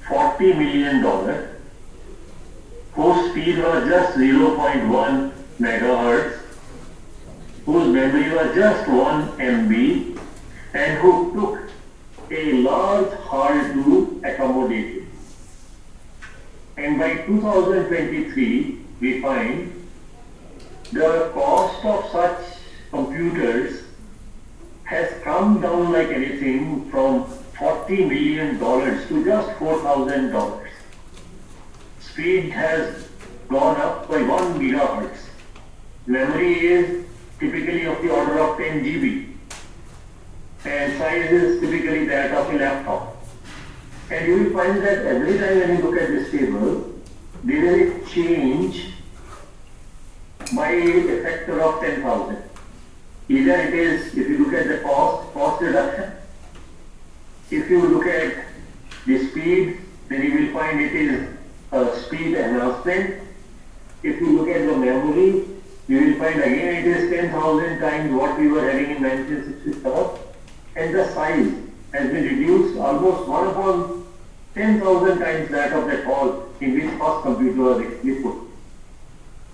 $40 million, whose speed was just 0.1 megahertz, whose memory was just 1 MB, and who took a large hall to accommodate it. And by 2023, we find the cost of such computers has come down like anything from $40 million to just $4,000. Speed has gone up by 1 gigahertz. Memory is typically of the order of 10 GB. And size is typically that of a laptop. And you will find that every time when you look at this table, there is a change by a factor of 10,000. Either it is, if you look at the cost reduction. If you look at the speed, then you will find it is a speed enhancement. If you look at the memory, you will find again it is 10,000 times what we were having in 1967. And the size has been reduced almost 1 upon 10,000 times that of that hall in which first computer was actually put.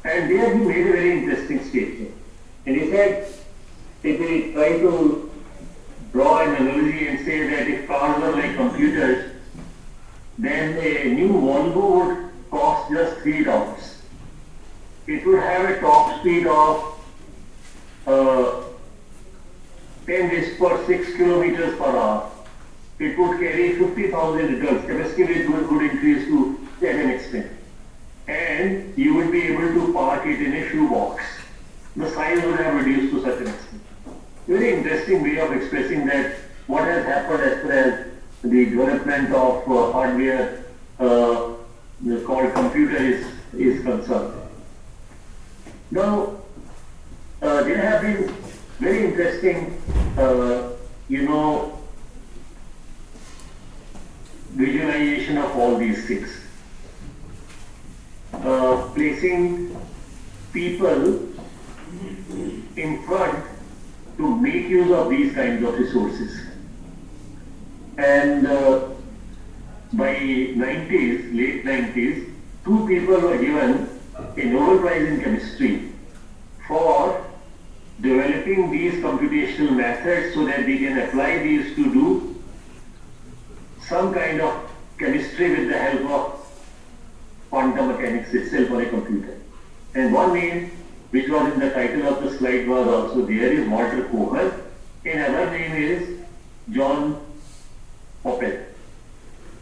And there he made a very interesting statement. And he said, if we try to draw an analogy and say that if cars were like computers, then a new Volvo would cost just $3. It would have a top speed of 10 raised per 6 kilometers per hour. It would carry 50,000 liters. Capacity rate would increase to an extent. And and you would be able to park it in a shoebox. The size would have reduced to such an extent. Very interesting way of expressing that what has happened as far as the development of hardware called computer is concerned. Now, there have been very interesting, visualization of all these things. Placing people in front to make use of these kinds of resources. And by 90s, late 90s, two people were given a Nobel Prize in Chemistry for developing these computational methods so that we can apply these to do some kind of chemistry with the help of quantum mechanics itself on a computer. And one name which was in the title of the slide was also there is Walter Kocher. Another name is John Poppel.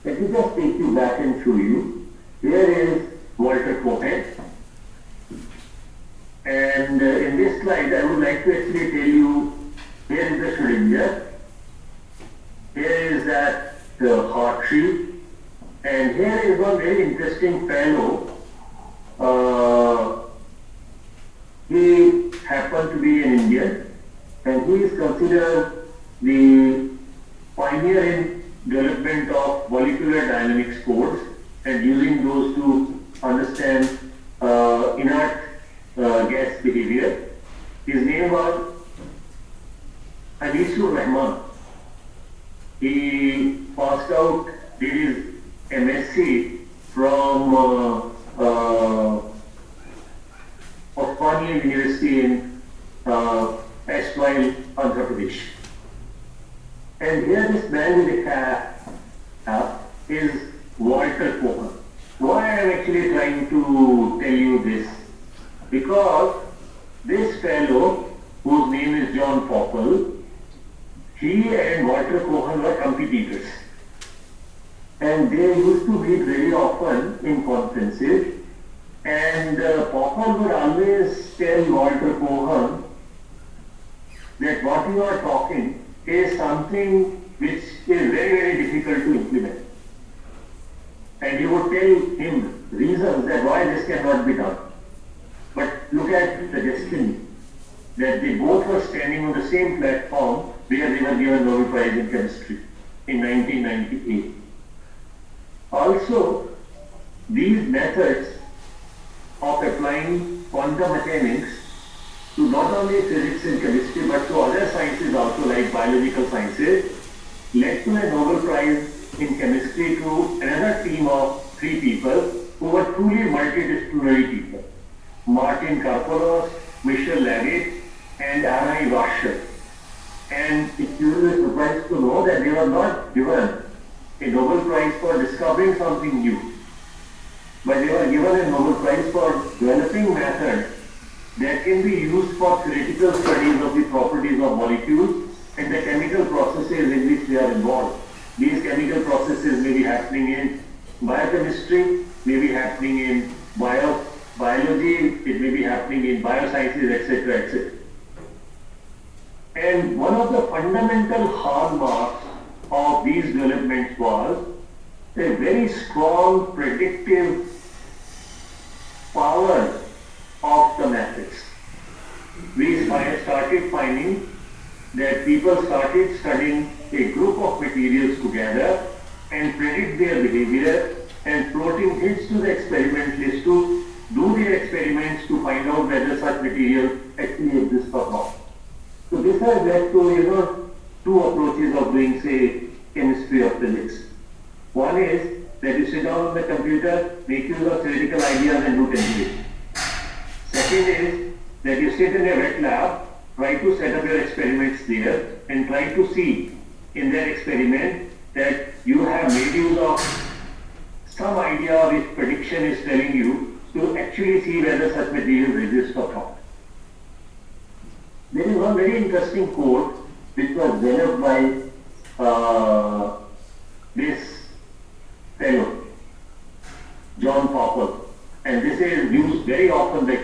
Let me just take you back and show you. Here is Walter Kocher. And in this slide, I would like to actually tell you, here is the Schrödinger, here is that Hartree, and here is one very interesting fellow. He happened to be an Indian, and he is considered the pioneer in development of molecular dynamics codes and using those to understand inert gas behavior. His name was Anisur Rahman. He passed out, did his MSc from Osmania University in Peshawar, Andhra Pradesh. And here this man with a cap is Walter Kocher. Why I am actually trying to tell you this? Because this fellow, whose name is John Poppel, he and Walter Kocher were competitors. And they used to meet very often in conferences. And Poppel would always tell Walter Kocher that what you are talking is something which is very, very difficult to implement. And he would tell him reasons that why this cannot be done. But look at the destiny, that they both were standing on the same platform where they were given Nobel Prize in Chemistry in 1998. Also, these methods of applying quantum mechanics to not only physics and chemistry but to other sciences also like biological sciences led to a Nobel Prize in Chemistry to another team of three people who were truly multidisciplinary people. Martin Karponos, Michel Levitt, and Anna Washer. And it you will be surprised to know that they were not given a Nobel Prize for discovering something new, but they were given a Nobel Prize for developing methods that can be used for theoretical studies of the properties of molecules and the chemical processes in which they are involved. These chemical processes may be happening in biochemistry, may be happening in biology, it may be happening in biosciences, etc., etc. And one of the fundamental hallmarks of these developments was a very strong predictive power of the methods. We started finding that people started studying a group of materials together and predict their behavior and floating hints to the experimentalists to do their experiments to find out whether such material actually exists or not. So this has led to, two approaches of doing, say, chemistry or physics. One is that you sit down on the computer, make use of theoretical ideas and do templates. Second is that you sit in a wet lab, try to set up your experiments there and try to see in that experiment that you have made use of some idea which prediction is telling you to actually see whether such materials exist or not. There is one very interesting quote which was developed by this fellow, John Poppel, and this is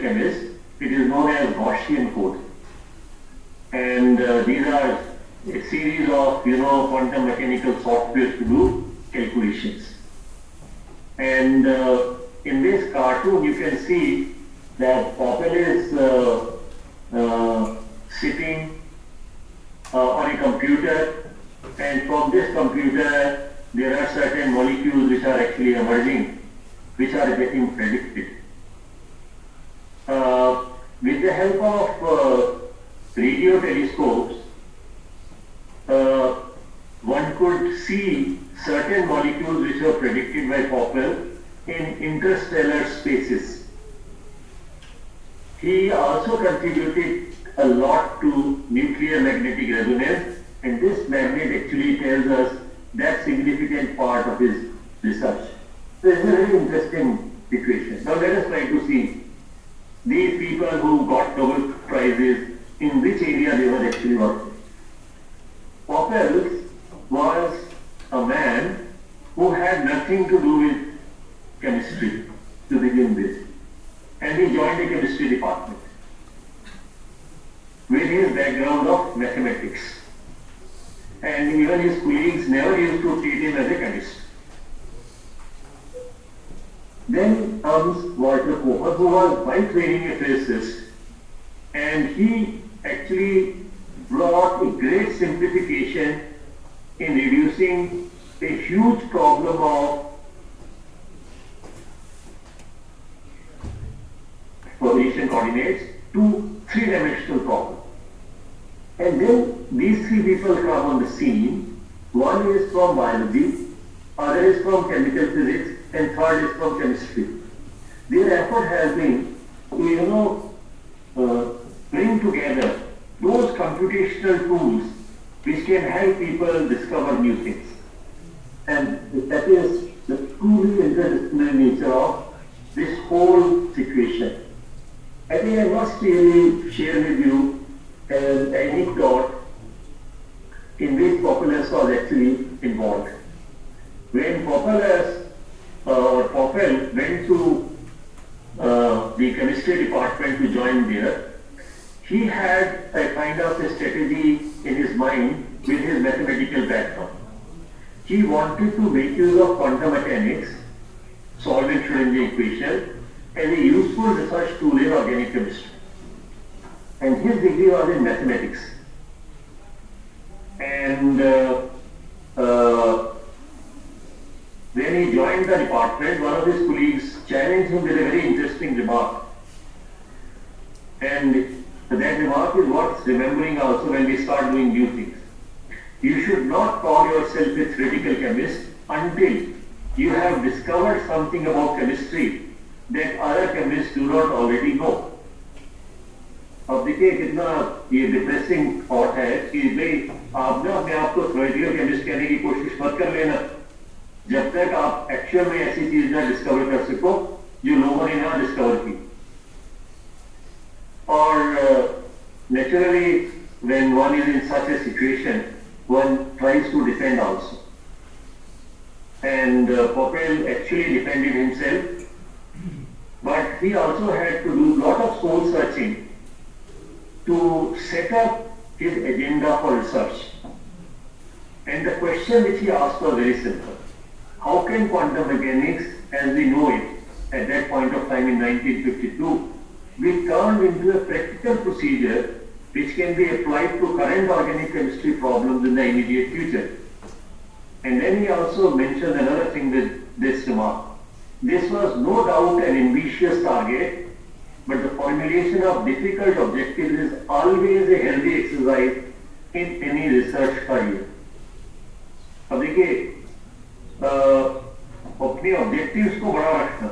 chemist, it is known as Gaussian code. And these are a series of, quantum mechanical software to do calculations. And in this cartoon, you can see that Poppel is sitting on a computer, and from this computer, there are certain molecules which are actually emerging, which are getting predicted. With the help of radio telescopes, one could see certain molecules which were predicted by Poppel in interstellar spaces. He also contributed a lot to nuclear magnetic resonance, and this magnet actually tells us that significant part of his research. So it's a very interesting situation. Now let us try to see these people who got Nobel Prizes, in which area they were actually working. Poppel was a man who had nothing to do with chemistry to begin with, and he joined the chemistry department with his background of mathematics, and even his colleagues never used to treat him as a chemist. Then comes Walter Kocher, who was by training a physicist, and he actually brought a great simplification in reducing a huge problem of position coordinates to three-dimensional problem. And then these three people come on the scene. One is from biology, other is from chemical physics, and third is from chemistry. Their effort has been to, bring together those computational tools which can help people discover new things. And that is the truly interdisciplinary nature of this whole situation. I think I must really share with you an anecdote in which Poppel was actually involved. When Poppel went to the chemistry department to join there, he had a kind of a strategy in his mind with his mathematical background. He wanted to make use of quantum mechanics, solving Schrödinger equation, as a useful research tool in organic chemistry. And his degree was in mathematics. And when he joined the department, one of his colleagues challenged him with a very interesting remark. And that remark is worth remembering also when we start doing new things. You should not call yourself a theoretical chemist until you have discovered something about chemistry that other chemists do not already know. अब देखिए कितना ये depressing thought है कि भाई आपने अपने आप को थ्योरेटिकल केमिस्ट कहने की कोशिश मत कर लेना जब तक आप एक्चुअल में ऐसी चीज ना डिस्कवर कर सको जो लोगों ने ना डिस्कवर की. और naturally when one is in such a situation one tries to defend also, and Poppel actually defended himself, but he also had to do a lot of soul searching to set up his agenda for research. And the question which he asked was very simple. How can quantum mechanics, as we know it at that point of time in 1952, be turned into a practical procedure which can be applied to current organic chemistry problems in the immediate future? And then he also mentioned another thing with this remark. This was no doubt an ambitious target, but the formulation of difficult objectives is always a healthy exercise in any research career. अब देखिए अपने objectives को बड़ा रखना,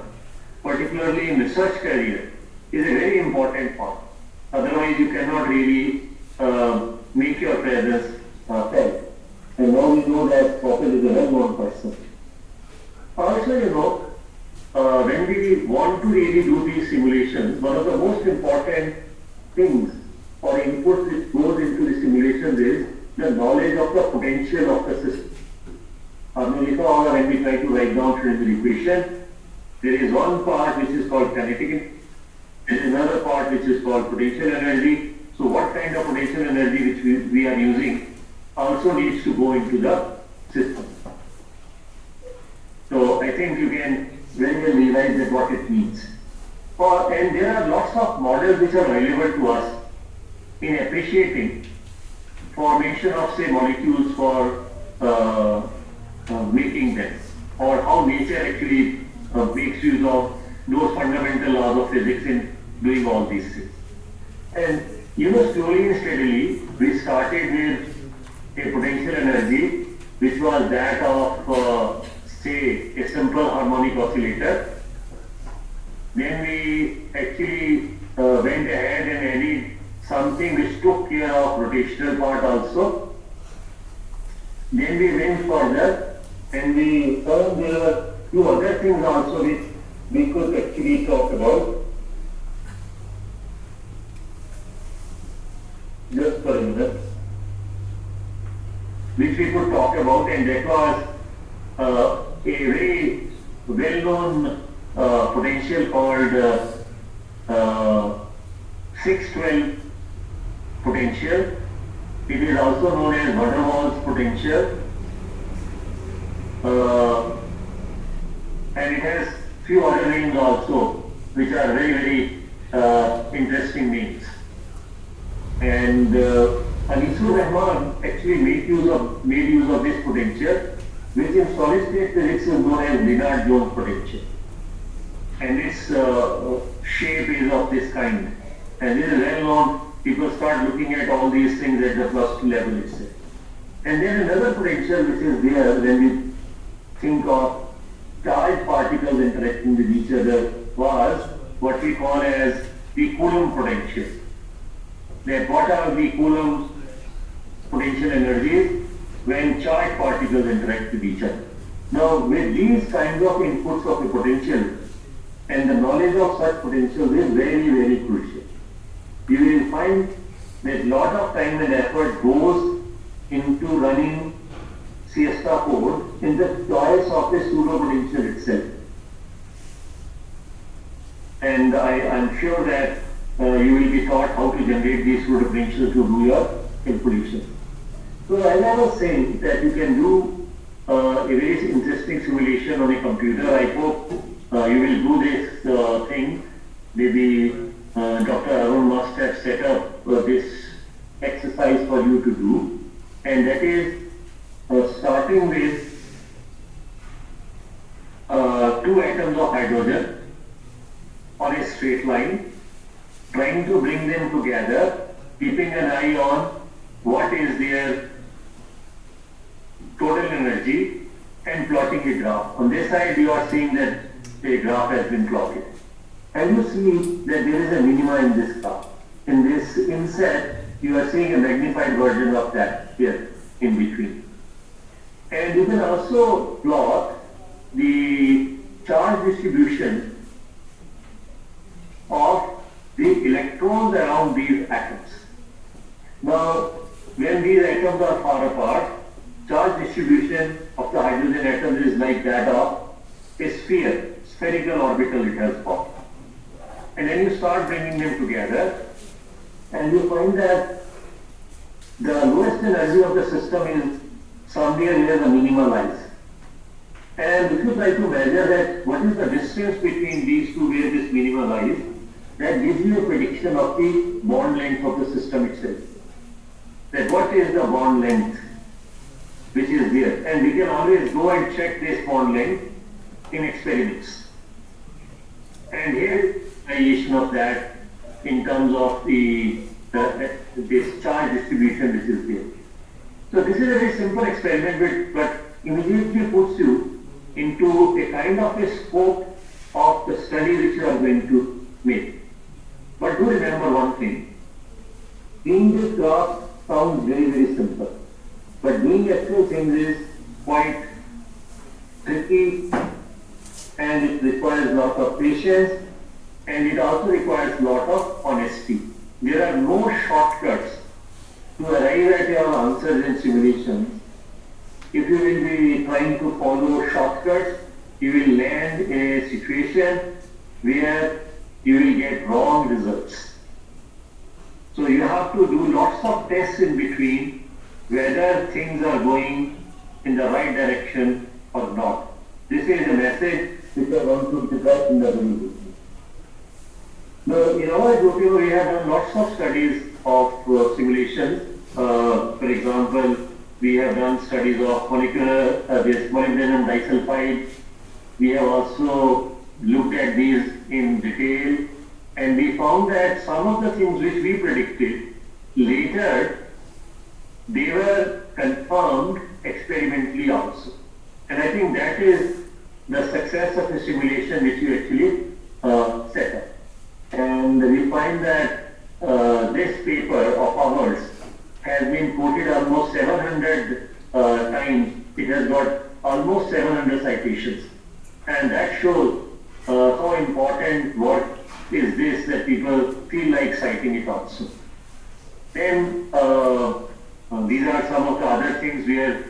particularly in research career, is a very important part. Otherwise, you cannot really make your presence felt. And now we know that Poppel is a well-known person. Also, when we want to really do these simulations, one of the most important things or inputs which goes into the simulations is the knowledge of the potential of the system. When we try to write down Schrödinger equation, there is one part which is called kinetic There is another part which is called potential energy. So what kind of potential energy which we are using also needs to go into the system. So I think you can very well realize that what it means. And there are lots of models which are available to us in appreciating formation of say molecules for making them, or how nature actually makes use of those fundamental laws of physics in doing all these things. And slowly and steadily we started with a potential energy which was that of say a simple harmonic oscillator. Then we actually went ahead and added something which took care of rotational part also. Then we went further and we found there were few other things also which we could actually talk about. Just for a minute. Which we could talk about, and that was a very well-known potential called 612 potential. It is also known as Van der Waals potential, and it has few other names also, which are very interesting names. And Anisur Rahman actually made use of this potential, which in solid state physics is known as Lennard-Jones potential. And its shape is of this kind. And this is well known. People start looking at all these things at the +2 level itself. And then another potential which is there when we think of charged particles interacting with each other was what we call as the Coulomb potential. That what are the Coulomb potential energies when charged particles interact with each other. Now with these kinds of inputs of a potential, and the knowledge of such potentials is very crucial. You will find that lot of time and effort goes into running siesta code in the choice of a pseudo potential itself. And I am sure that you will be taught how to generate these pseudo potentials to do your calculations. So as I was saying that you can do a very interesting simulation on a computer. I hope you will do this thing. Maybe Dr. Arun must have set up this exercise for you to do, and that is starting with 2 atoms of hydrogen on a straight line, trying to bring them together, keeping an eye on what is their total energy and plotting a graph. On this side you are seeing that a graph has been plotted. And you see that there is a minima in this graph. In this inset, you are seeing a magnified version of that here in between. And you can also plot the charge distribution of the electrons around these atoms. Now, when these atoms are far apart, charge distribution of the hydrogen atom is like that of a sphere, spherical orbital it has formed. And then you start bringing them together, and you find that the lowest energy of the system is somewhere near the minima lies. And if you try to measure that, what is the distance between these two where this minima lies, that gives you a prediction of the bond length of the system itself. That what is the bond length which is there. And we can always go and check this bond length in experiments. And here variation of that in terms of this charge distribution which is there. So this is a very simple experiment, but immediately puts you into a kind of a scope of the study which you are going to make. But do remember one thing, doing this graph sounds very simple, but doing actual things is quite tricky, and it requires a lot of patience, and it also requires a lot of honesty. There are no shortcuts to arrive at your answers in simulations. If you will be trying to follow shortcuts, you will land in a situation where you will get wrong results. So you have to do lots of tests in between whether things are going in the right direction or not. This is a message which I want to develop in the very beginning. Now, in our group, we have done lots of studies of simulations. For example, we have done studies of this molybdenum disulfide. We have also looked at these in detail, and we found that some of the things which we predicted later, they were confirmed experimentally also. And I think that is the success of a simulation which you actually set up. And we find that this paper of ours has been quoted almost 700 times. It has got almost 700 citations. And that shows how important work is this that people feel like citing it also. Then these are some of the other things where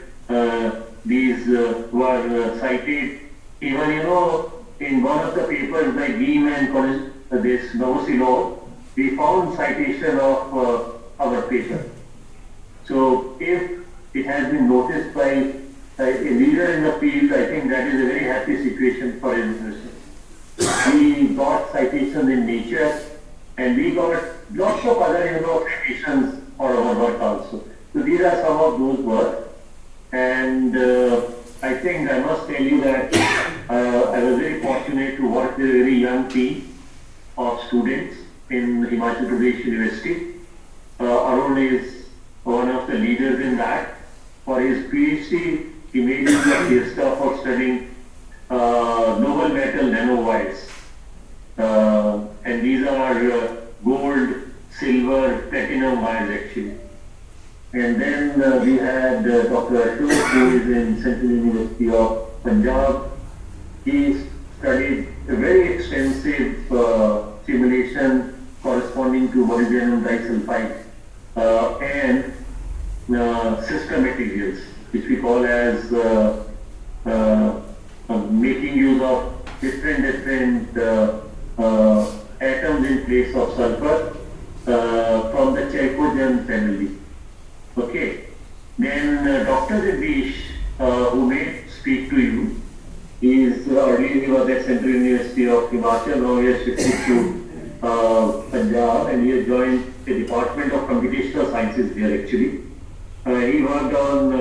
these were cited. Even, in one of the papers by Beam and this Novosilov, we found citation of our paper. So if it has been noticed by a leader in the field, I think that is a very happy situation for a university. We got citations in Nature, and we got lots of other, citations for our work also. So these are some of those works. And I think I must tell you that I was very fortunate to work with a very young team of students in Himachal Pradesh University. Arun is one of the leaders in that. For his PhD, he made use of his stuff for studying noble metal nanowires. And these are gold, silver, platinum wires actually. And then we had Dr. Ashok, who is in Central University of Punjab. He studied a very extensive simulation corresponding to molybdenum disulfide and sister materials, which we call as making use of different atoms in place of sulfur from the chalcogen family. Okay. Then Dr. Jagdish, who may speak to you, earlier he was at Central University of Himachal, now he has shifted to Punjab, and he has joined the Department of Computational Sciences here actually. He worked on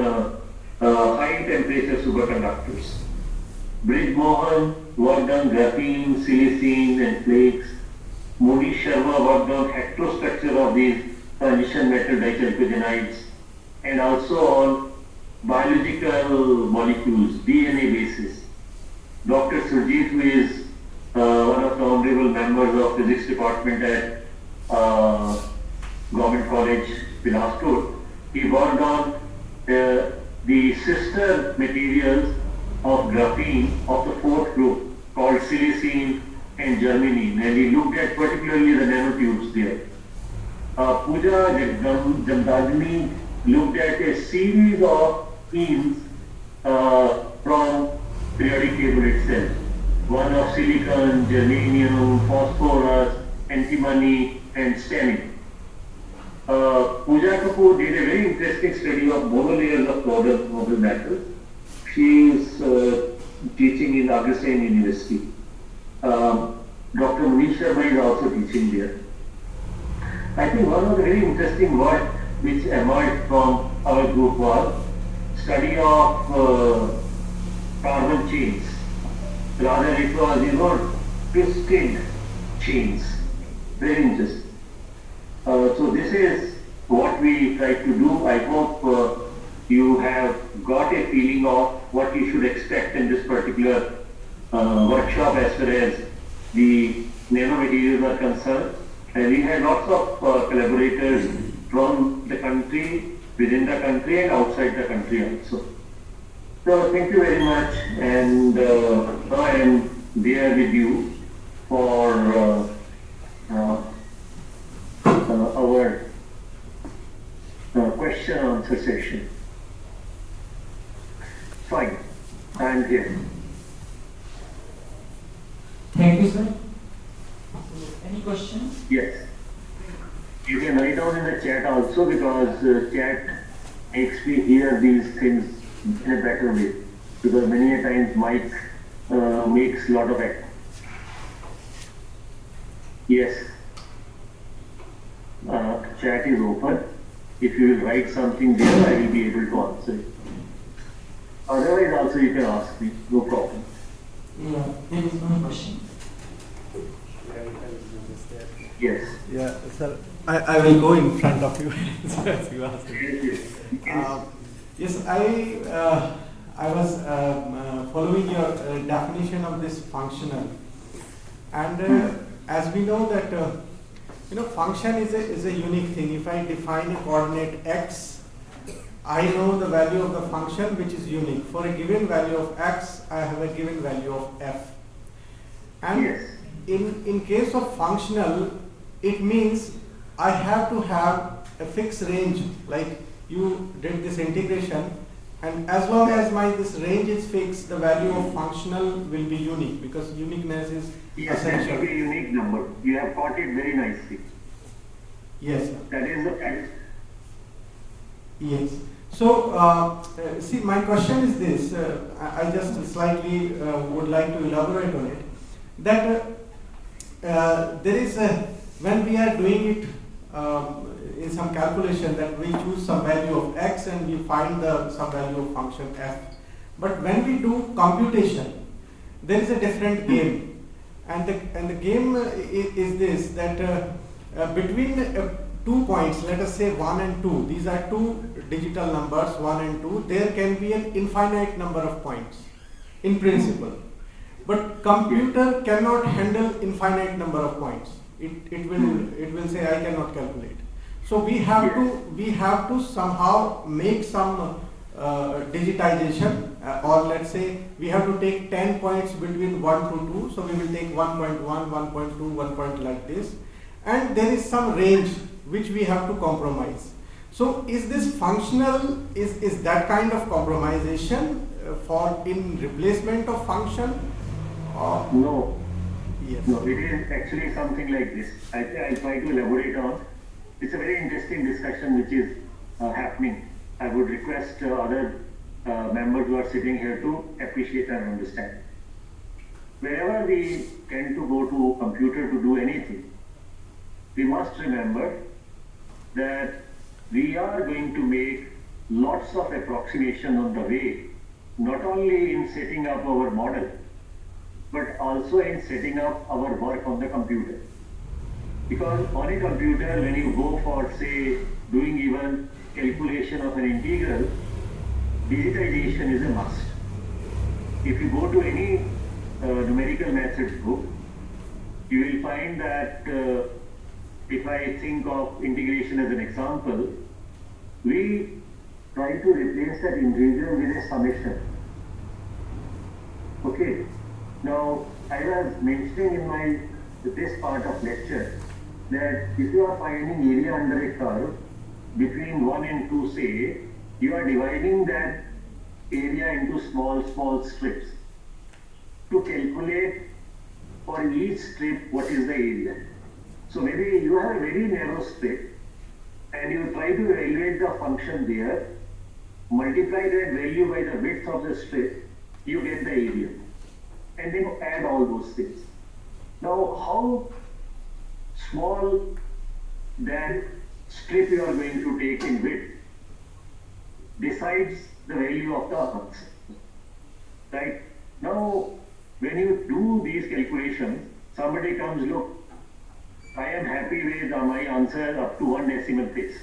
high temperature superconductors. Brij Mohan worked on graphene, silicene and flakes. Monish Sharma worked on heterostructure of these transition metal dichalcogenides, and also on biological molecules, DNA basis. Dr. Surjit, who is one of the honorable members of physics department at Government College, Bilaspur, he worked on the sister materials of graphene of the fourth group called silicene and germanium, and he looked at particularly the nanotubes there. Pooja Jamdagni looked at a series of themes from periodic table itself. One of silicon, germanium, phosphorus, antimony, and stannite. Pooja Kapoor did a very interesting study of monolayers of noble metals. She is teaching in Agra University. Dr. Manish Sharma is also teaching there. I think one of the very interesting work which emerged from our group was study of carbon chains. Rather it was, twisted chains. Very interesting. So this is what we try to do. I hope you have got a feeling of what you should expect in this particular workshop as far as the nanomaterials are concerned. And we had lots of collaborators from the country, within the country and outside the country also. So thank you very much, and I am there with you for our question and answer session. Fine, I am here. Thank you, sir. questions? Yes. You can write down in the chat also, because chat makes me hear these things in a better way. Because many a times mic makes lot of echo. Yes. Chat is open. If you will write something there, I will be able to answer it. Otherwise also you can ask me, no problem. Yeah, there is one question. Yes. Yeah, sir, I will go in front of you. As you asked. Yes, I was following your definition of this functional, and as we know that function is a unique thing. If I define a coordinate x, I know the value of the function which is unique. For a given value of x, I have a given value of f. And Yes. in case of functional, it means I have to have a fixed range. Like you did this integration, and as long as this range is fixed, the value of functional will be unique, because uniqueness is Yes, that essential. should be a unique number. You have caught it very nicely. Yes, sir. That is the fact. Yes. So, see, my question is this. I just slightly would like to elaborate on it. That there is when we are doing it in some calculation, that we choose some value of x and we find some value of function f. But when we do computation, there is a different game, and the game is this, that between 2 points, let us say 1 and 2, these are two digital numbers, 1 and 2, there can be an infinite number of points in principle. But computer cannot handle infinite number of points. It will say I cannot calculate. So we have to somehow make some digitization, or let's say we have to take 10 points between 1 to 2. So we will take 1.1, 1.2, 1 point like this, and there is some range which we have to compromise. So is this functional? Is that kind of compromisation for in replacement of function? No. Yes. No, it is actually something like this. I'll try to elaborate on. It's a very interesting discussion which is happening. I would request other members who are sitting here to appreciate and understand. Wherever we tend to go to computer to do anything, we must remember that we are going to make lots of approximation on the way, not only in setting up our model, but also in setting up our work on the computer. Because on a computer, when you go for, say, doing even calculation of an integral, digitization is a must. If you go to any numerical methods book, you will find that if I think of integration as an example, we try to replace that integral with a summation. Okay. Now, I was mentioning in this part of lecture that if you are finding area under a curve between 1 and 2, say, you are dividing that area into small strips to calculate for each strip what is the area. So maybe you have a very narrow strip and you try to evaluate the function there, multiply that value by the width of the strip, you get the area. And then add all those things. Now, how small that strip you are going to take in width decides the value of the answer. Right? Now, when you do these calculations, somebody comes, look, I am happy with my answer up to 1 decimal place.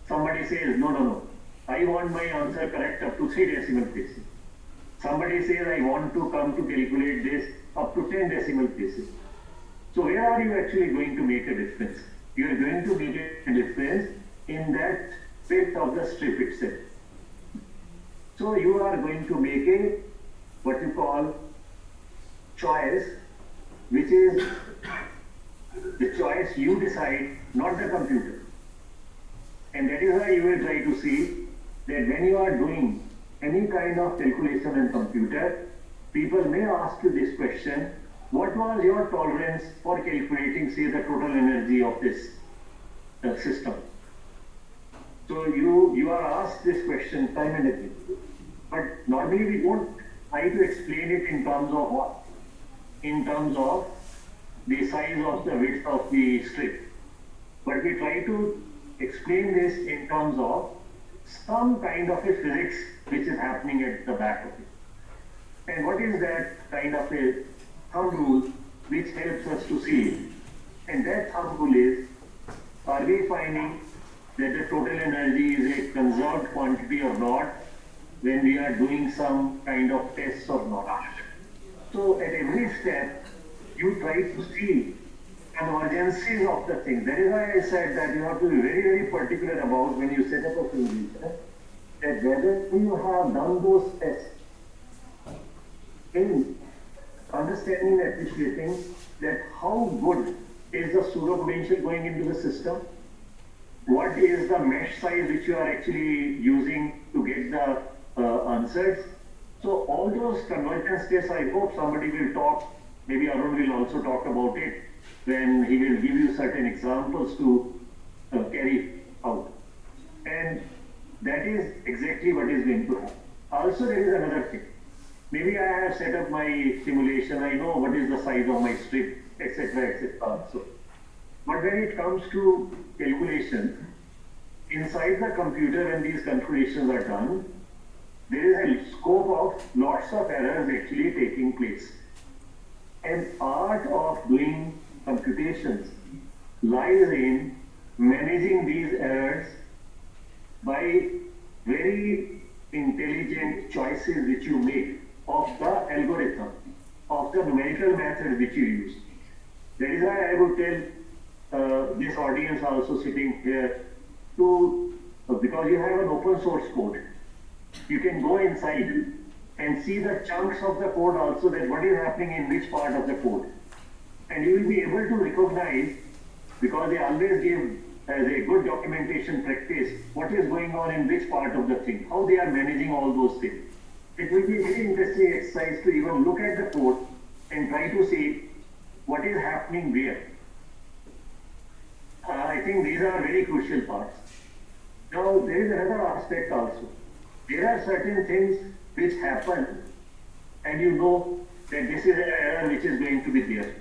Somebody says, no, I want my answer correct up to 3 decimal places. Somebody says, I want to come to calculate this up to 10 decimal places. So where are you actually going to make a difference? You are going to make a difference in that width of the strip itself. So you are going to make a, what you call, choice, which is the choice you decide, not the computer. And that is why you will try to see that when you are doing any kind of calculation in computer, people may ask you this question, what was your tolerance for calculating, say, the total energy of this system? So you are asked this question time and again. But normally we don't try to explain it in terms of what? In terms of the size of the width of the strip. But we try to explain this in terms of some kind of a physics which is happening at the back of it. And what is that kind of a thumb rule which helps us to see it? And that thumb rule is, are we finding that the total energy is a conserved quantity or not when we are doing some kind of tests or not? So at every step, you try to see convergences of the thing. That is why I said that you have to be very, very particular about when you set up a simulation, that whether you have done those tests in understanding and appreciating that how good is the pseudo potential going into the system, what is the mesh size which you are actually using to get the answers. So all those convergence tests, I hope somebody will talk, maybe Arun will also talk about it when he will give you certain examples to carry out. And that is exactly what is going to happen. Also there is another thing. Maybe I have set up my simulation, I know what is the size of my strip, etc. also. But when it comes to calculation, inside the computer when these calculations are done, there is a scope of lots of errors actually taking place. And art of doing computations lies in managing these errors by very intelligent choices which you make of the algorithm, of the numerical method which you use. That is why I would tell this audience also sitting here to, because you have an open source code, you can go inside and see the chunks of the code also, that what is happening in which part of the code. And you will be able to recognize, because they always give as a good documentation practice, what is going on in which part of the thing, how they are managing all those things. It will be a very interesting exercise to even look at the code and try to see what is happening where. I think these are very crucial parts. Now, there is another aspect also. There are certain things which happen and you know that this is an error which is going to be there.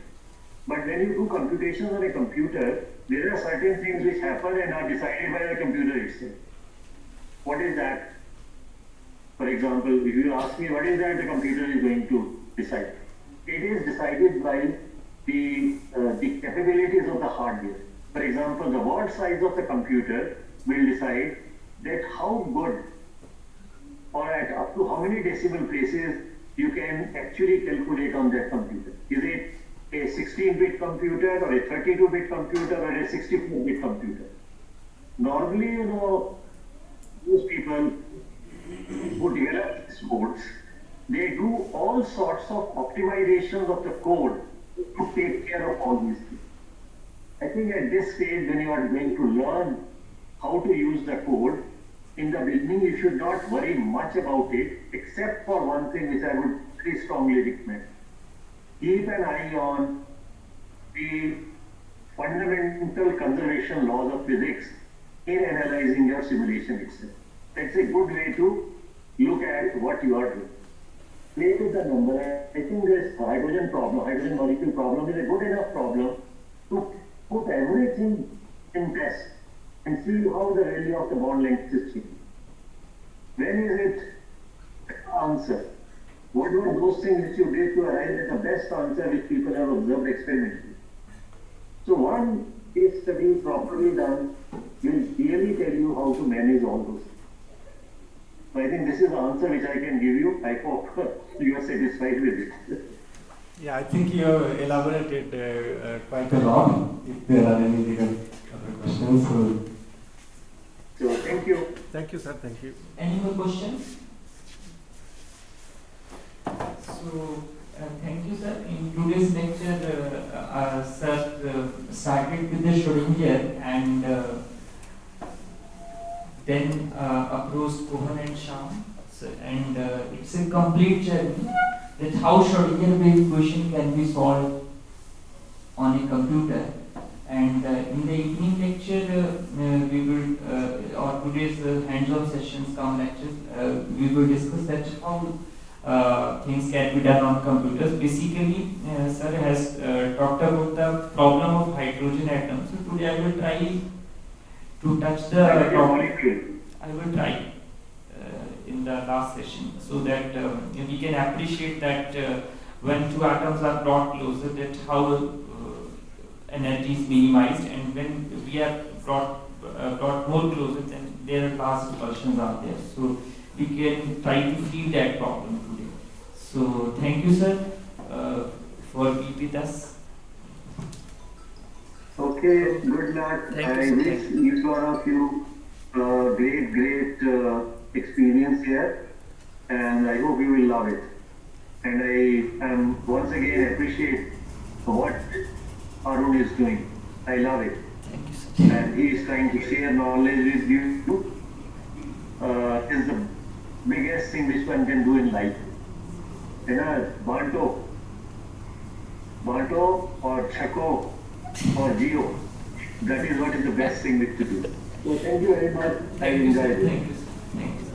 But when you do computations on a computer, there are certain things which happen and are decided by the computer itself. What is that? For example, if you ask me what is that the computer is going to decide, it is decided by the capabilities of the hardware. For example, the word size of the computer will decide that how good or at up to how many decimal places you can actually calculate on that computer. Is it a 16-bit computer or a 32-bit computer or a 64-bit computer? Normally, you know, those people who develop these codes, they do all sorts of optimizations of the code to take care of all these things. I think at this stage, when you are going to learn how to use the code, in the beginning you should not worry much about it, except for one thing which I would very strongly recommend. Keep an eye on the fundamental conservation laws of physics in analyzing your simulation itself. That's a good way to look at what you are doing. Play with the number. I think this hydrogen problem, hydrogen molecule problem is a good enough problem to put everything in test and see how the value of the bond length is changing. When is it answer? What were those things which you did to arrive at the best answer which people have observed experimentally? So one case study properly done will clearly tell you how to manage all those things. So I think this is the answer which I can give you. I hope you are satisfied with it. Yeah, I think you elaborated quite a lot. If there are any other questions. So thank you. Thank you, sir. Thank you. Any more questions? So thank you, sir. In today's lecture, sir started with the Schrodinger and then approached Cohen and Sham. So, and it's a complete journey. that how Schrodinger wave equation can be solved on a computer. And in the evening lecture, we will, or today's hands-on sessions come lectures, we will discuss that how things can be done on computers. Basically, sir has talked about the problem of hydrogen atoms. So today I will try to touch the molecule. I will try in the last session, so that we can appreciate that when two atoms are brought closer, that how energy is minimized, and when we are brought more closer, then there are last repulsions are there. So we can try to feel that problem today. So thank you, sir, for being with us. Okay, good luck. Thank you, I sir. wish each one of you great experience here, and I hope you will love it. And I am once again appreciate what Arun is doing. I love it. Thank you, sir. And he is trying to share knowledge with you. Is the biggest thing which one can do in life. You know, Banto or Chako or Geo. That is what is the best thing to do. So thank you very much. I Thank you, sir. enjoyed it. Thank you, sir. Thank you, sir.